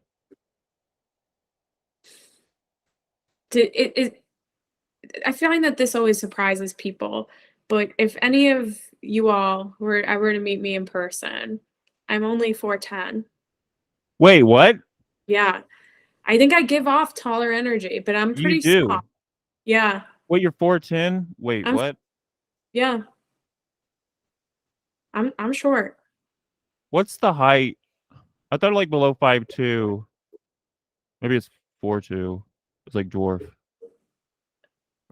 Did it I find that this always surprises people, but if any of you all were ever to meet me in person, I'm only 4'10". Wait, what? Yeah. I think I give off taller energy, but I'm You pretty small. do? Yeah. Wait, you're 4'10"? Wait, I'm what? yeah. I'm short. What's the height? I thought like below 5'2". Maybe it's 4'2". It's like dwarf.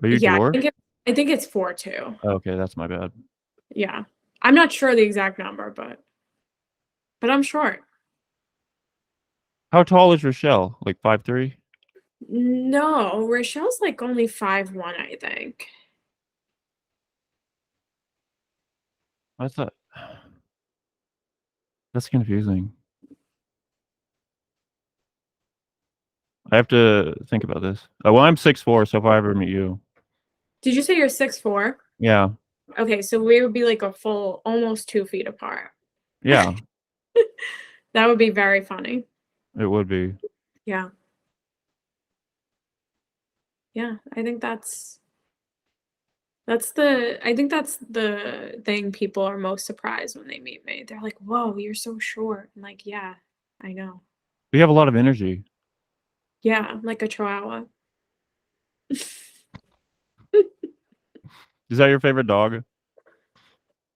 Are you Yeah, dwarf? I think it's 4'2". Okay, that's my bad. Yeah. I'm not sure the exact number, but I'm short. How tall is Rochelle? Like 5'3"? No, Rochelle's, like, only 5'1", I think. I thought that's confusing. I have to think about this. Well, I'm 6'4", so if I ever meet you. Did you say you're 6'4"? Yeah. Okay, so we would be, like, a full almost 2 feet apart. Yeah, That would be very funny. it would be. Yeah. Yeah, I think that's the thing people are most surprised when they meet me. They're like, "Whoa, you're so short." I'm like, "Yeah, I know." You have a lot of energy. Yeah, I'm like a chihuahua. Is that your favorite dog?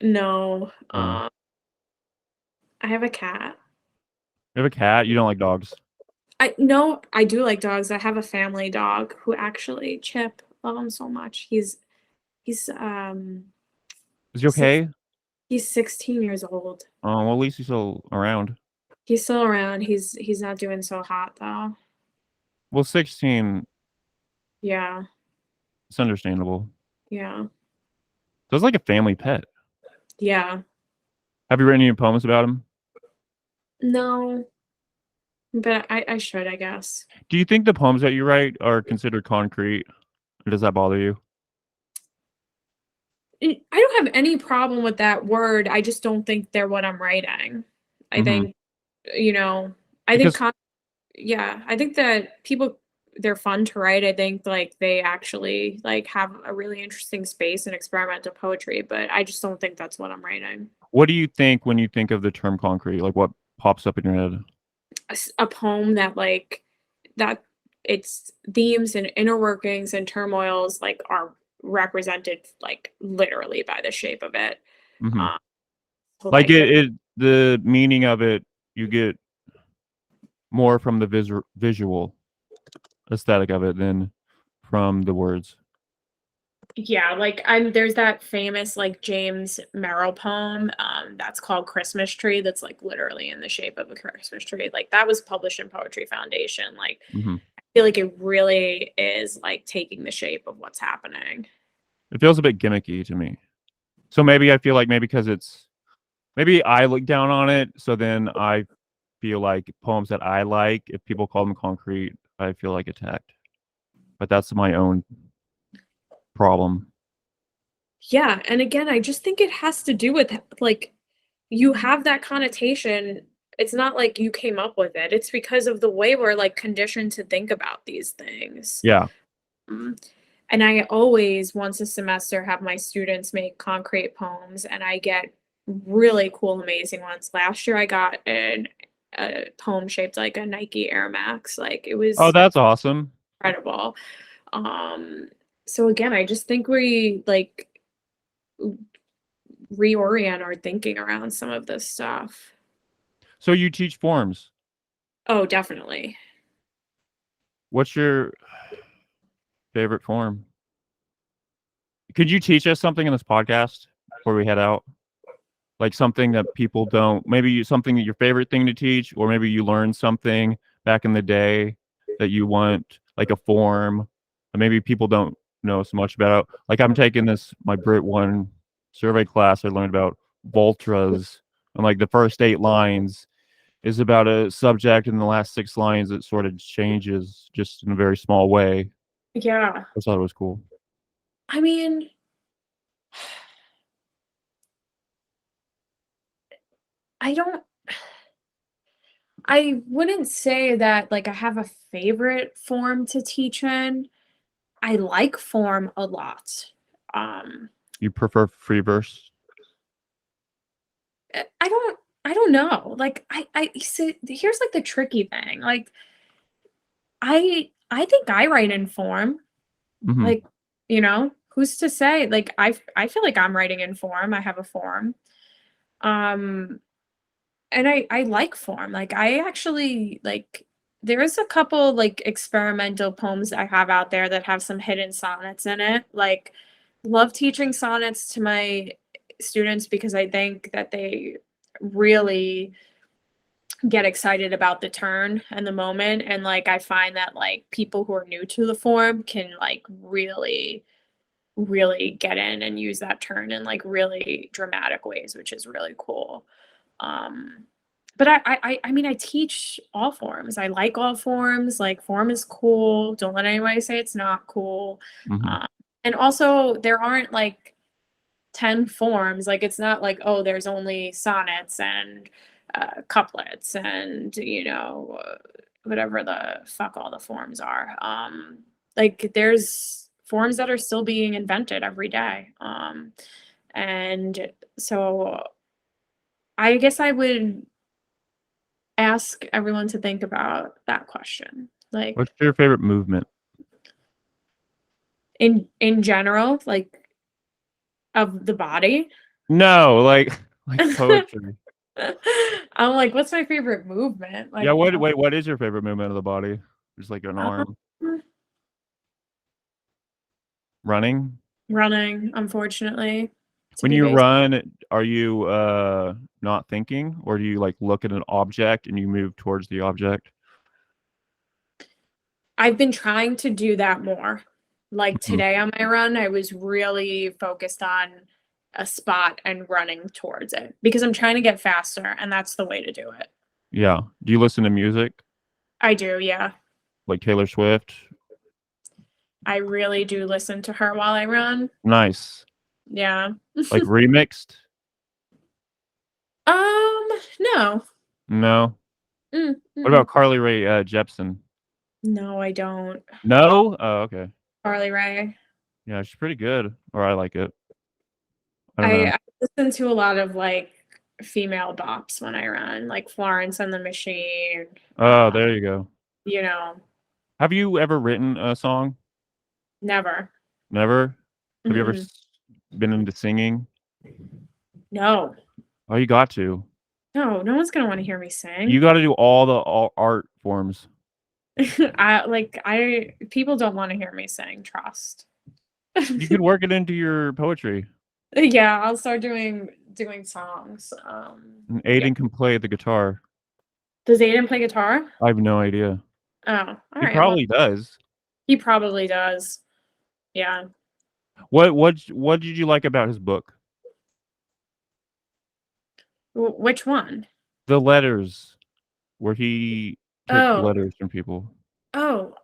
No, Oh. I have a cat. You have a cat? You don't like dogs? No, I do like dogs. I have a family dog who actually Chip, love him so much. He's, Is he six okay? he's 16 years old. Oh, well, at least he's still around. He's still around. He's not doing so hot though. Well, 16, Yeah, it's understandable. yeah, So it's like a family pet. yeah. Have you written any poems about him? No, but I should, I guess. Do you think the poems that you write are considered concrete? Or does that bother you? I don't have any problem with that word. I just don't think they're what I'm writing. I Mhm. think, you know, I think Because con yeah, I think that people they're fun to write. I think, like, they actually, like, have a really interesting space in experimental poetry, but I just don't think that's what I'm writing. what do you think when you think of the term concrete? Like, what pops up in your head? A poem that, like, that its themes and inner workings and turmoils, like, are represented, like, literally by the shape of it. Mhm. Um, so, Like, like, the the meaning of it, you get more from the visual aesthetic of it than from the words. Yeah, like there's that famous like James Merrill poem that's called Christmas Tree that's like literally in the shape of a Christmas tree. Like that was published in Poetry Foundation. Like Hmm. I feel like it really is like taking the shape of what's happening. It feels a bit gimmicky to me. So maybe I feel like maybe because maybe I look down on it, so then I feel like poems that I like, if people call them concrete, I feel like attacked. But that's my own problem. Yeah, and again, I just think it has to do with like you have that connotation. It's not like you came up with it. It's because of the way we're like conditioned to think about these things. Yeah. Mm. And I always, once a semester, have my students make concrete poems, and I get really cool, amazing ones. Last year, I got a poem shaped like a Nike Air Max. Like it Oh, was that's awesome. incredible. Um, so again, I just think we like reorient our thinking around some of this stuff. So you teach forms. Oh, definitely. What's your favorite form? Could you teach us something in this podcast before we head out? Like something that people don't, maybe something that your favorite thing to teach, or maybe you learned something back in the day that you want, like a form, and maybe people don't know so much about. Like I'm taking my Brit 1 survey class. I learned about Voltras, and like the first 8 lines is about a subject, and the last 6 lines it sort of changes just in a very small way. Yeah. I thought it was cool. I mean, I don't I wouldn't say that like I have a favorite form to teach in. I like form a lot. Um, You prefer free verse? I don't know. Like I so here's like the tricky thing. Like I think I write in form. Hmm. Like, who's to say? Like I feel like I'm writing in form. I have a form. Um and I like form. Like I actually like there is a couple like experimental poems I have out there that have some hidden sonnets in it. Like love teaching sonnets to my students because I think that they really get excited about the turn and the moment, and like I find that like people who are new to the form can like really get in and use that turn in like really dramatic ways, which is really cool. Um, but I mean, I teach all forms. I like all forms. Like form is cool. Don't let anybody say it's not cool. Hmm. Um, and also there aren't like 10 forms. Like it's not like, oh, there's only sonnets and couplets and whatever the fuck all the forms are. Like there's forms that are still being invented every day. And so I guess I would ask everyone to think about that question. Like What's your favorite movement? in general, like of the body. No, like like poetry. I'm like, what's my favorite movement? Yeah, Like, what is your favorite movement of the body? Just like an um, arm. Running? running, unfortunately, to When be you based. run, are you not thinking, or do you like look at an object and you move towards the object? I've been trying to do that more. Like Mhm. today on my run, I was really focused on a spot and running towards it because I'm trying to get faster, and that's the way to do it. Yeah. Do you listen to music I do, yeah. like Taylor Swift? I really do listen to her while I run. Nice. Yeah. Like remixed? No. No. What Mm-mm. about Carly Rae Jepsen? No, I don't. No? Oh, okay. Carly Rae. Yeah, she's pretty good. Or I like it. I don't know. I listen to a lot of like female bops when I run, like Florence and the Machine. Oh, there you go. You know, Have you ever written a song? never. Never? Have you ever Mm-mm. been into singing? No, Oh, you got to. no one's gonna want to hear me You sing. got to do all the art forms. I people don't want to hear me sing, trust. You could work it into your poetry. Yeah, I'll start doing songs. And Yeah. Aiden can play the guitar. Does Aiden play guitar? I have no idea. Oh, all He right. Well, probably does. he probably does. Yeah. What did you like about his book? Which one? The letters where he took Oh, letters from people. oh,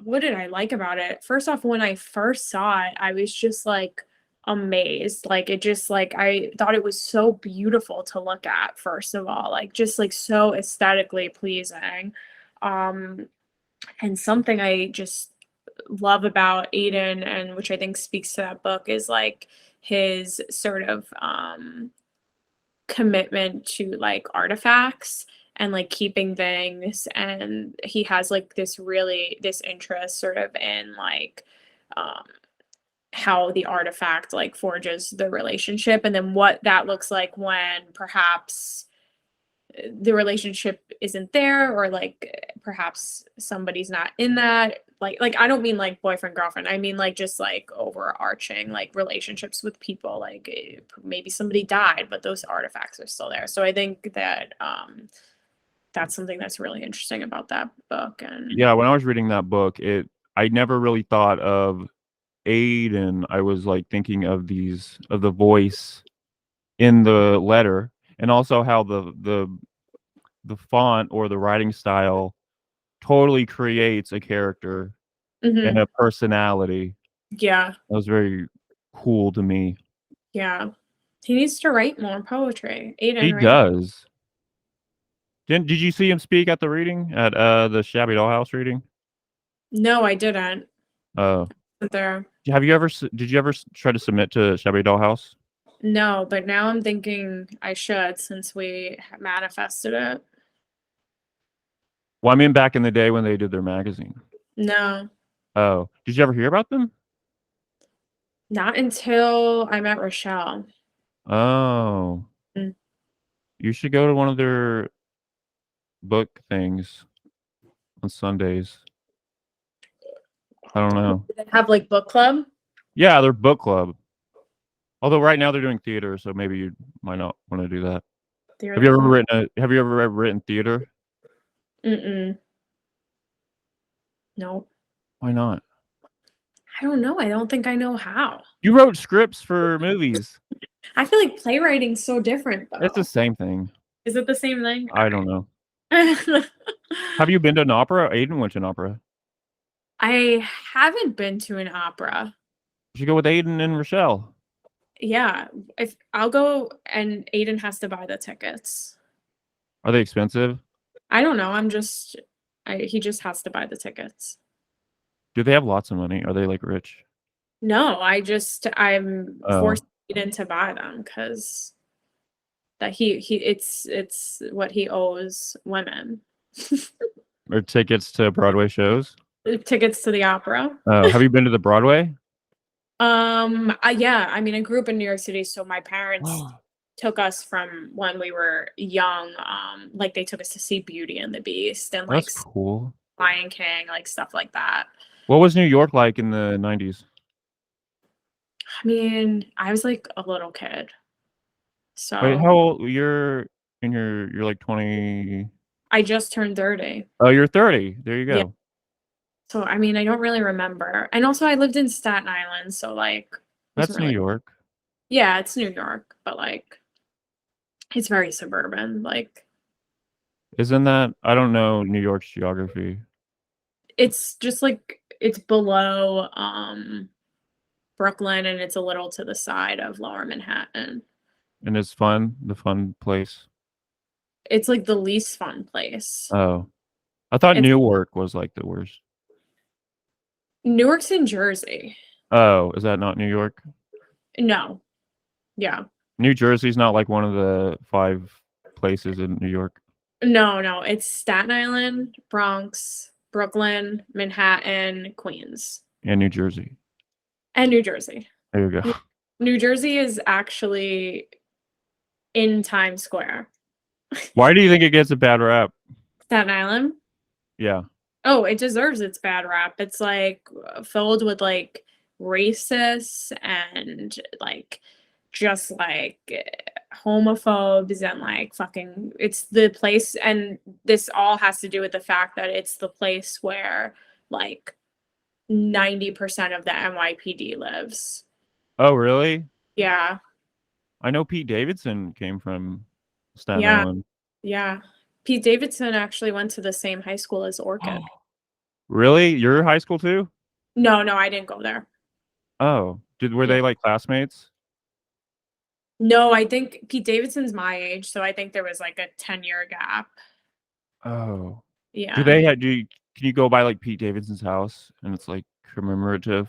what did I like about it? First off, when I first saw it, I was just like amazed. Like it just like I thought it was so beautiful to look at, first of all, like just like so aesthetically pleasing. Um, and something I just love about Aiden, and which I think speaks to that book, is like his sort of commitment to like artifacts and like keeping things, and he has like this interest sort of in like um how the artifact like forges the relationship, and then what that looks like when perhaps the relationship isn't there, or like perhaps somebody's not in that, like I don't mean like boyfriend girlfriend, I mean like just like overarching like relationships with people, like maybe somebody died but those artifacts are still there. So I think that that's something that's really interesting about that book. And Yeah, when I was reading that book, I never really thought of Aiden. I was like thinking of the voice in the letter, and also how the font or the writing style totally creates a character and Mhm. a personality. Yeah, That was very cool to me. yeah, he needs to write more poetry, He Aiden, right? does. Did you see him speak at the reading at the Shabby Dollhouse reading? No, I didn't. Oh, There. did you ever try to submit to Shabby Dollhouse? No, but now I'm thinking I should, since we manifested it. Well, I mean back in the day when they did their magazine. No, Oh, did you ever hear about them? not until I met Rochelle. Oh, Mm. you should go to one of their book things on Sundays. I don't know. Do they have like book club? Yeah, their book club. Although right now they're doing theater, so maybe you might not want to do that. They're Have you the ever one. ever written theater? Mm-mm. Nope. Why not? I don't know. I don't think I know how. You wrote scripts for movies. I feel like playwriting's so different It's the though. same thing. Is it the same thing? I don't know. Alright. Have you been to an opera? Aiden went to an opera. I haven't been to an opera. You should go with Aiden and Rochelle. Yeah, if I'll go and Aiden has to buy the tickets. Are they expensive? I don't know. He just has to buy the tickets. Do they have lots of money? Are they like rich? No, I'm Oh, forced Aiden to buy them because that he it's what he owes women. or tickets to Broadway shows? Tickets to the opera. Oh, have you been to the Broadway? Yeah, I mean, I grew up in New York City, so my parents Oh, took us from when we were young. Like they took us to see Beauty and the Beast and like that's cool. Lion King, like stuff like that. What was New York like in the 90s? I mean, I was like a little kid, Wait, so how old you're like 20. I just turned 30. Oh, you're 30. There you Yeah. go. So I mean, I don't really remember. And also I lived in Staten Island, so like wasn't That's New really. York. Yeah, it's New York, but like it's very suburban. Like Isn't that I don't know New York's geography. it's just like it's below Brooklyn, and it's a little to the side of Lower Manhattan. And it's fun, the fun place. It's like the least fun place. Oh. I thought It's Newark was like the worst. Newark's in Jersey. Oh, is that not New York? No. Yeah. New Jersey's not like one of the 5 places in New York. No, it's Staten Island, Bronx, Brooklyn, Manhattan, Queens, And New Jersey. and New Jersey. There you go. New Jersey is actually in Times Square. Why do you think it gets a bad rap? Staten Island? Yeah. Oh, it deserves its bad rap. It's like filled with like racists and like just like homophobes and like fucking it's the place, and this all has to do with the fact that it's the place where like 90% of the NYPD lives. Oh, really? Yeah. I know Pete Davidson came from Staten Yeah. Island. Yeah. Pete Davidson actually went to the same high school as Orchid. Really? Your high school too? No, no, I didn't go there. Oh, were Yeah. they like classmates? No, I think Pete Davidson's my age, so I think there was like a 10-year gap. Oh, Yeah. can you go by like Pete Davidson's house and it's like commemorative?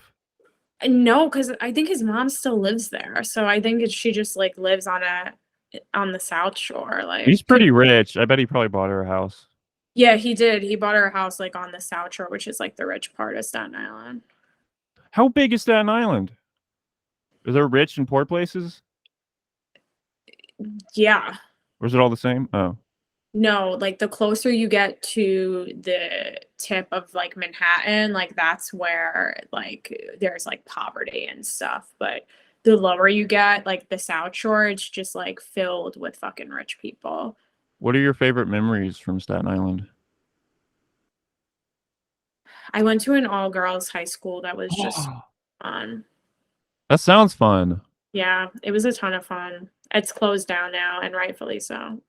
No, because I think his mom still lives there. So I think she just like lives on the South Shore. He's Like, pretty rich. I bet he probably bought her a house. yeah, he did. He bought her a house like on the South Shore, which is like the rich part of Staten Island. How big is Staten Island? Is there rich and poor places? Yeah. Or is it all the same? Oh, No, like the closer you get to the tip of like Manhattan, like that's where like there's like poverty and stuff. But the lower you get, like the South Shore, it's just like filled with fucking rich people. what are your favorite memories from Staten Island? I went to an all girls high school that was just fun. That sounds fun. Yeah, it was a ton of fun. It's closed down now, and rightfully so.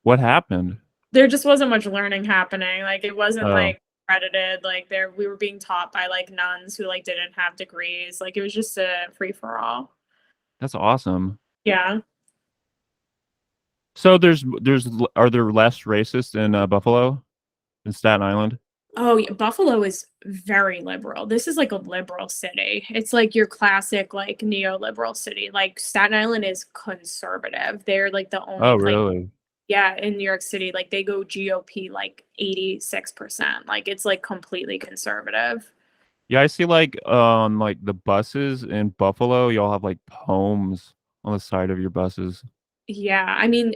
What happened? There just wasn't much learning happening. Like it wasn't Oh, like accredited. Like there we were being taught by like nuns who like didn't have degrees. Like it was just a free for all. that's awesome. Yeah. So are there less racist in Buffalo, in Staten Island? Oh, yeah, Buffalo is very liberal. This is like a liberal city. It's like your classic like neoliberal city. Like Staten Island is conservative. They're like the Oh, only place. really? Yeah, in New York City, like they go GOP like 86%. Like it's like completely conservative. Yeah, I see like on like the buses in Buffalo, y'all have like poems on the side of your buses. Yeah, I mean,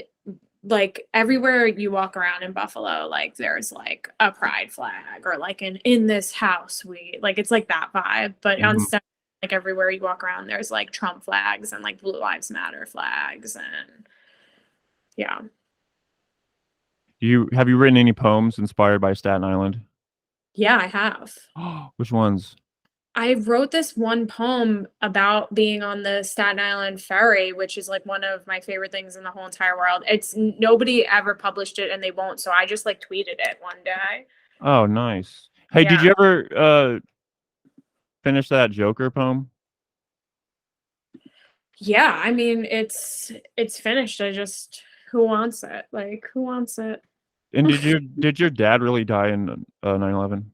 like everywhere you walk around in Buffalo, like there's like a pride flag or like in this house we like it's like that vibe. But on Mhm. stuff like everywhere you walk around, there's like Trump flags and like Blue Lives Matter flags and yeah. Have you written any poems inspired by Staten Island? Yeah, I have. Which ones? I wrote this one poem about being on the Staten Island ferry, which is like one of my favorite things in the whole entire world. It's nobody ever published it and they won't, so I just like tweeted it one day. Oh, nice. Hey, did Yeah. you ever finish that Joker poem? Yeah, I mean, it's finished. I just who wants it? Like, who wants it? And did your dad really die in 9/11?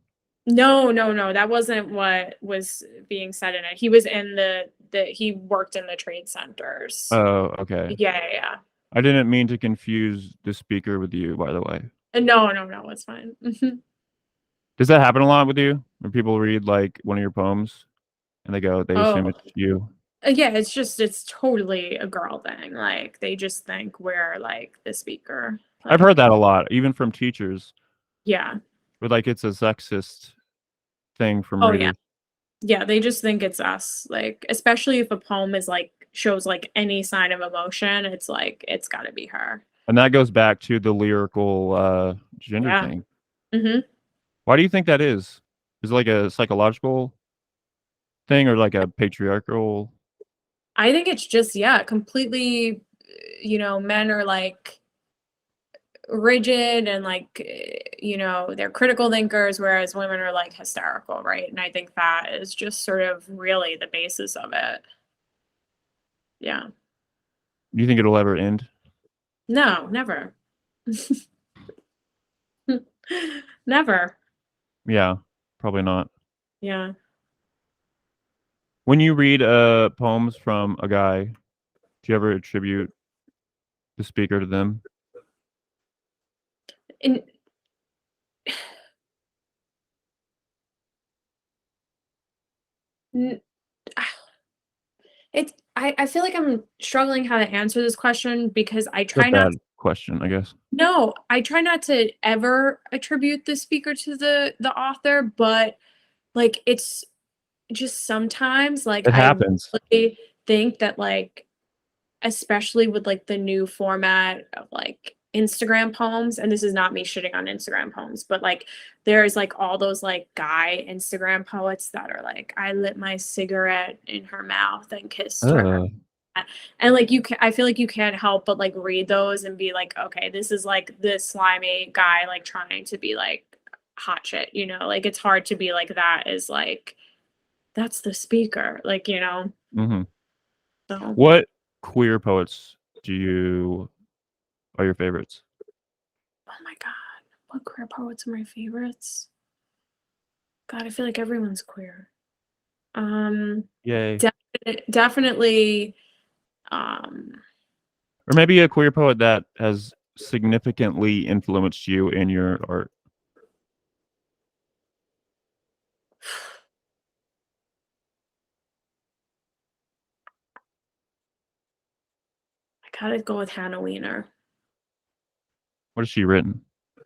No, no, no. That wasn't what was being said in it. He was in the he worked in the trade centers. Oh, okay. Yeah, yeah, yeah. I didn't mean to confuse the speaker with you, by the way. No, no, no, it's fine. Does that happen a lot with you? When people read like one of your poems and they assume Oh, it's you? yeah, it's totally a girl thing. Like they just think we're like the speaker. I've Like, heard that a lot, even from teachers, yeah. but like it's a sexist thing from Oh yeah. readers. Yeah, they just think it's us. Like, especially if a poem is like shows like any sign of emotion, it's like it's gotta be her. And that goes back to the lyrical gender Yeah. thing. Hmm. Why do you think that is? Is it like a psychological thing or like a patriarchal? I think it's just, yeah, completely, men are like rigid and like, they're critical thinkers, whereas women are like hysterical, right? And I think that is just sort of really the basis of it. Yeah. Do you think it'll ever end? No, never. Never. Yeah, probably not. Yeah. When you read poems from a guy, do you ever attribute the speaker to them? And n- I feel like I'm struggling how to answer this question because I It's a try not bad question, I guess. no, I try not to ever attribute the speaker to the author, but like just sometimes, like, It I happens. really think that, like, especially with, like, the new format of, like, Instagram poems, and this is not me shitting on Instagram poems, but, like, there's, like, all those, like, guy Instagram poets that are like, "I lit my cigarette in her mouth and kissed her." And, like, I feel like you can't help but, like, read those and be like, "Okay, this is, like, this slimy guy, like, trying to be, like, hot shit," you know? Like, it's hard to be like that is, like, "That's the speaker," like, you know? Mhm. So What queer poets are your favorites? oh my god, what queer poets are my favorites? God, I feel like everyone's queer. Um, Yay. definitely, um, Or maybe a queer poet that has significantly influenced you in your art. I gotta go with Hannah Weiner. What has she written?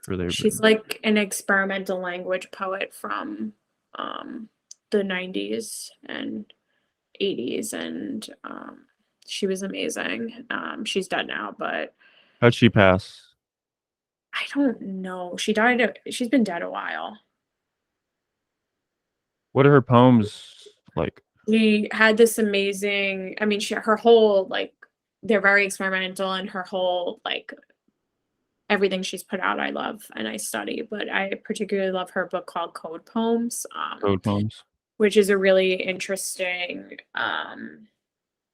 Or they've She's written? like an experimental language poet from um, the 90s and 80s, and she was amazing. She's dead now, but How'd she pass? I don't know. She's been dead a while. What are her poems like? She had this amazing, I mean, her whole like they're very experimental, and her whole like everything she's put out I love and I study, but I particularly love her book called Code Poems, Code poems? which is a really interesting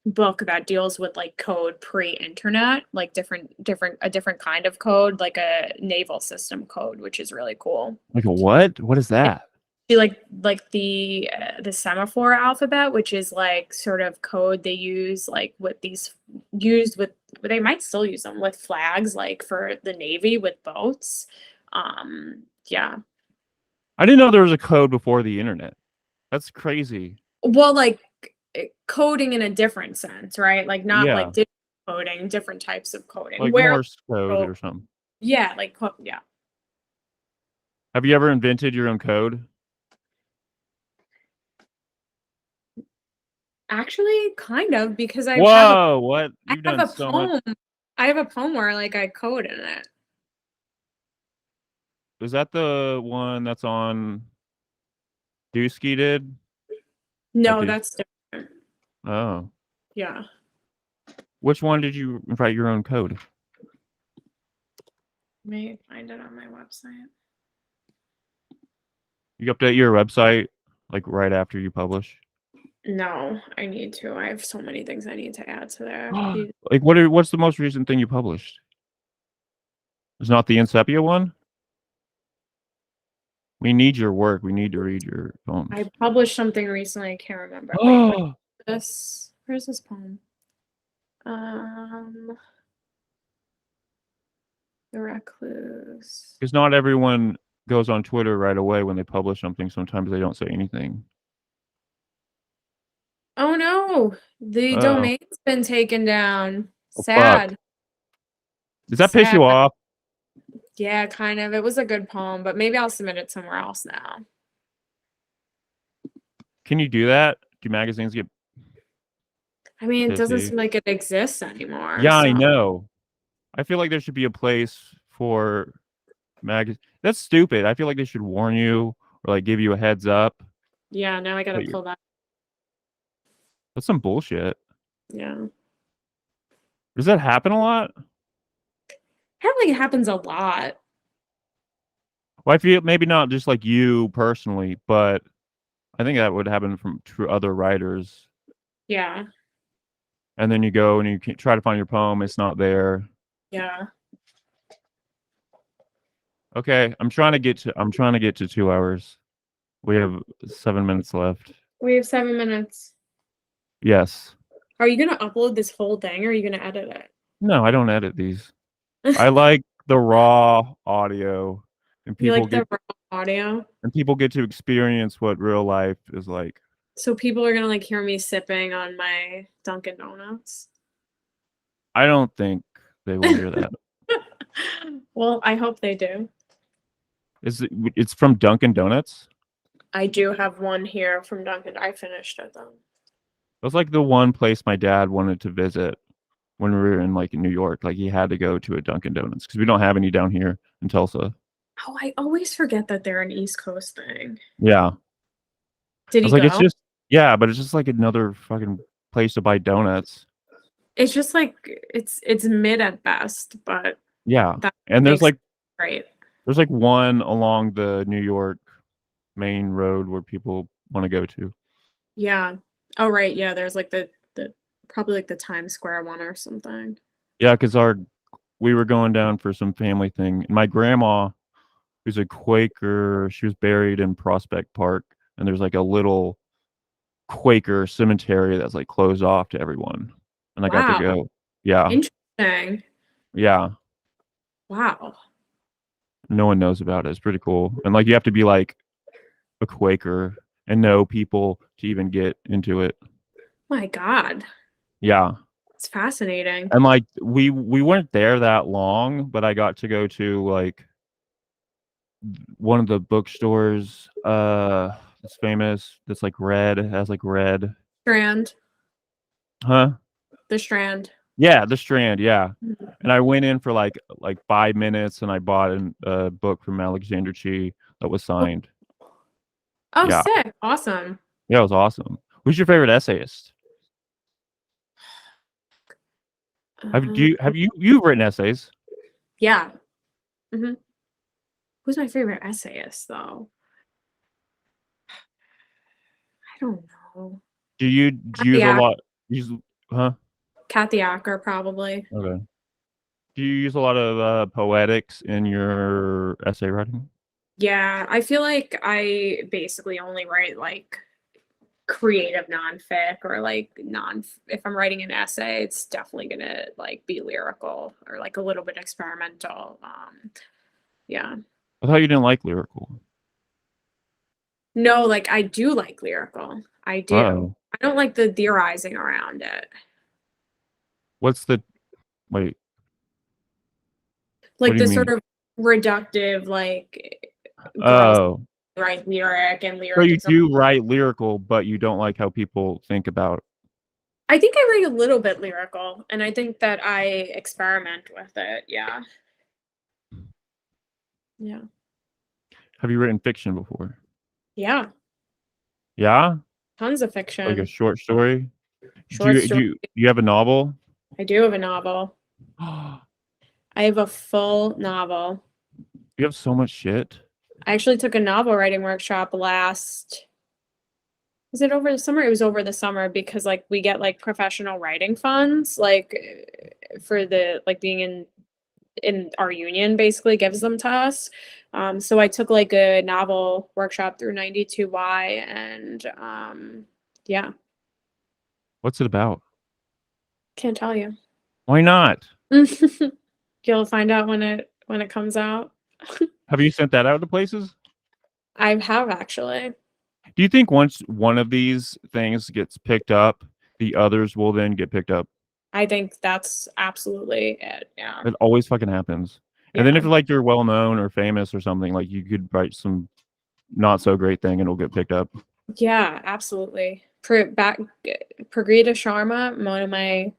book that deals with like code pre-internet, like a different kind of code, like a naval system code, which is really cool. Like a what? What is that? See, like the semaphore alphabet, which is like sort of code they use like with these used with they might still use them with flags like for the Navy with boats. Yeah. I didn't know there was a code before the internet. That's crazy. Well, like coding in a different sense, right? Like not Yeah, like digital coding, different types of coding. like Where Morse code oh, or something. yeah, like yeah. Have you ever invented your own code? Actually, kind of because Whoa, what? I You've have done a so much. poem. I have a poem where like I code in it. Is that the one that's on Dusky did? That No, Deuce. that's different. Oh. Yeah. Which one did you write your own code? May find it on my website. You update your website like right after you publish? No, I need to. I have so many things I need to add to there. Like what's the most recent thing you published? It's not the Insepia one? We need your work. We need to read your poems. I published something recently. I can't remember. Wait, where's this poem? Um, The Recluse. Because not everyone goes on Twitter right away when they publish something. Sometimes they don't say anything. Oh no, the Oh, domain's been taken down. oh fuck. Sad. Does that piss Sad. you off? Yeah, kind of. It was a good poem, but maybe I'll submit it somewhere else now. Can you do that? Do magazines get I mean, it doesn't pissy? seem like it exists anymore, Yeah, I so know. I feel like there should be a place for That's stupid. I feel like they should warn you or like give you a heads up. yeah, now I gotta That you're, pull that. that's some bullshit. Yeah. Does that happen a lot? Apparently it happens a lot. Well, I feel maybe not just like you personally, but I think that would happen from to other writers. Yeah. And then you go and you try to find your poem, it's not there. Yeah. Okay, I'm trying to get to 2 hours. We have 7 minutes left. We have 7 minutes. Yes. Are you gonna upload this whole thing or are you gonna edit it? No, I don't edit these. I like the raw audio and You like the raw audio? people get to experience what real life is like. So people are gonna like hear me sipping on my Dunkin' Donuts. I don't think they will hear that. Well, I hope they do. It's from Dunkin' Donuts? I do have one here from Dunkin'. I finished it though. It was like the one place my dad wanted to visit when we were in like New York. Like he had to go to a Dunkin' Donuts because we don't have any down here in Tulsa. Oh, I always forget that they're an East Coast thing. Yeah. I Did was he like, it's go? just yeah, but it's just like another fucking place to buy donuts. It's just like it's mid at best, but Yeah. that And makes it great. there's like one along the New York main road where people want to go to. Yeah. Oh, right. Yeah, there's like the probably like the Times Square one or something. Yeah, because we were going down for some family thing. And my grandma, who's a Quaker, she was buried in Prospect Park, and there's like a little Quaker cemetery that's like closed off to everyone. And I got to Wow. go. Yeah. Interesting. Yeah. Wow. No one knows about it. It's pretty cool. And like you have to be like a Quaker and know people to even get into it. My God. Yeah. It's fascinating. And like we weren't there that long, but I got to go to like one of the bookstores that's famous that's like red, has like red. Strand. Huh? The Strand. Yeah, the Strand, yeah. Mhm. And I went in for like 5 minutes and I bought a book from Alexander Chi that was signed. Oh, Yeah. sick. Awesome. Yeah, it was awesome. Who's your favorite essayist? Have you've written essays? Yeah. hmm Who's my favorite essayist, though? I don't know. Do you use a lot use huh? Kathy Acker, probably. Okay. Do you use a lot of poetics in your essay writing? Yeah, I feel like I basically only write like creative nonfic or like if I'm writing an essay, it's definitely gonna like be lyrical or like a little bit experimental. Yeah. I thought you didn't like lyrical. No, like I do like lyrical. I do. Uh-oh. I don't like the theorizing around it. What's the wait, what Like do you the sort mean? of reductive, like girls Oh. write lyric and So lyric you is do write lyrical, but you don't like how people think about. I think I write a little bit lyrical and I think that I experiment with it. Yeah. Yeah. Have you written fiction before? Yeah. Yeah? Tons of Like a fiction, short story? short story. Do you have a novel? I do have a novel. You I have a full novel. have so much shit. I actually took a novel writing workshop was it over the summer? It was over the summer because like we get like professional writing funds like for the like being in our union basically gives them to us. So I took like a novel workshop through 92Y and yeah, What's it about? can't tell you. Why not? You'll find out when it comes out. Have you sent that out to places? I have actually. Do you think once one of these things gets picked up, the others will then get picked up? I think that's absolutely it. Yeah. It always fucking happens. And then Yeah. if like you're well known or famous or something, like you could write some not so great thing and it'll get picked up. Yeah, absolutely. Pragrita Sharma, one of my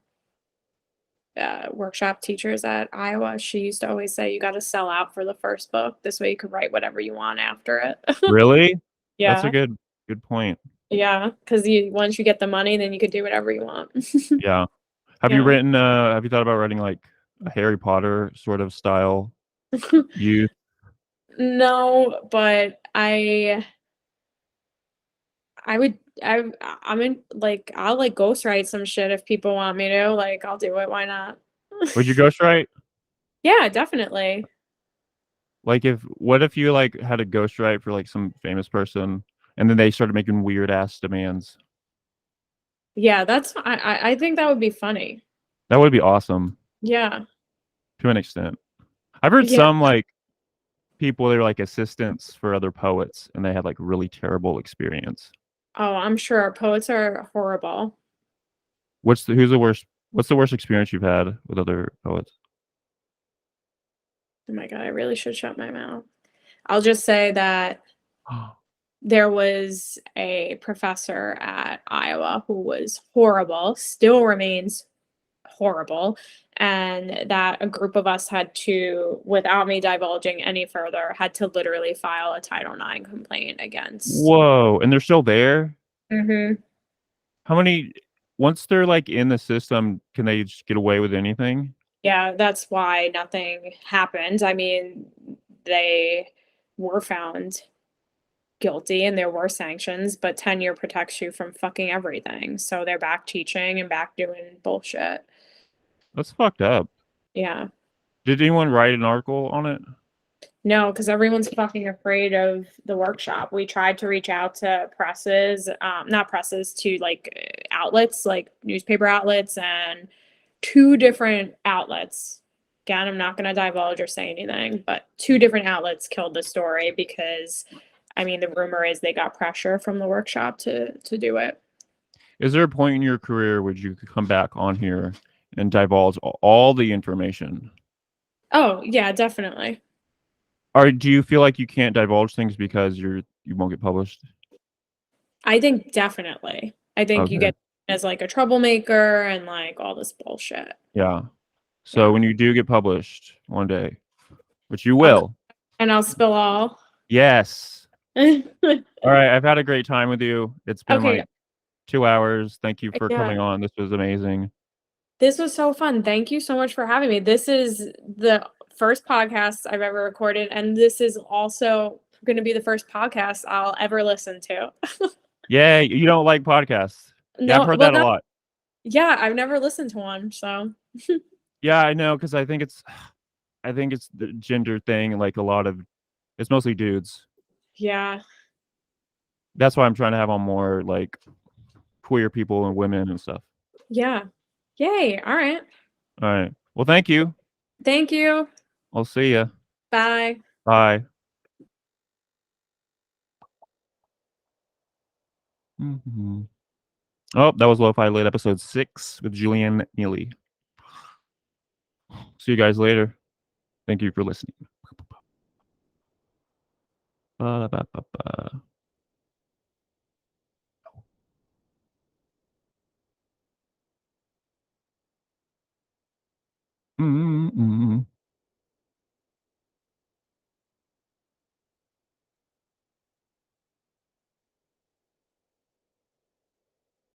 workshop teachers at Iowa, she used to always say, you got to sell out for the first book. This way you can write whatever you want after it. Really? That's a Yeah. good point. Yeah. Because once you get the money, then you could do whatever you want. Yeah. Have you Yeah. written have you thought about writing like a Harry Potter sort of style youth? No, but I would I'm in like I'll like ghostwrite some shit if people want me to. Like I'll do it. Why not? Would you ghostwrite? Yeah, definitely. Like what if you like had a ghostwrite for like some famous person and then they started making weird ass demands? Yeah, I think that would be funny. That would be awesome Yeah. to an extent. I've heard Yeah. some like people they were like assistants for other poets and they had like really terrible experience. Oh, I'm sure poets are horrible. What's the worst experience you've had with other poets? Oh my God, I really should shut my mouth. I'll just say that there was a professor at Iowa who was horrible, still remains horrible, and that a group of us had to, without me divulging any further, had to literally file a Title IX complaint against. Whoa, and they're still there? Hmm. How many once they're, like, in the system, can they just get away with anything? Yeah, that's why nothing happened. I mean, they were found guilty and there were sanctions, but tenure protects you from fucking everything. So they're back teaching and back doing bullshit. That's fucked up. Yeah. Did anyone write an article on it? No, because everyone's fucking afraid of the workshop. We tried to reach out to presses, not presses, to like outlets, like newspaper outlets, and two different outlets. Again, I'm not going to divulge or say anything, but two different outlets killed the story because, I mean, the rumor is they got pressure from the workshop to do it. Is there a point in your career where you could come back on here and divulge all the information? Oh, yeah, definitely. Or do you feel like you can't divulge things because you won't get published? I think definitely. I think you Okay. get as like a troublemaker and like all this bullshit. Yeah. So Yeah. when you do get published one day, which you I'll will. and I'll spill all. Yes. Okay, All right. I've had a great time with you. It's been like 2 hours. Thank you for yeah. coming on. This was amazing. This was so fun. Thank you so much for having me. This is the first podcast I've ever recorded, and this is also going to be the first podcast I'll ever listen to. Yeah. You don't like podcasts. Yeah. I've No, heard well, that a no, lot. yeah, I've never listened to one, so Yeah, I know. Cause I think it's the gender thing. Like it's mostly dudes. yeah, That's why I'm trying to have on more like queer people and women and stuff. yeah. Yay. All right. All right. Well, thank you. Thank you. I'll see you. Bye. Bye. Mhm. Oh, that was Lo-Fi Lit episode 6 with Julianne Neely. See you guys later. Thank you for listening. Ba-da-ba-ba-ba. Mm-mm-mm.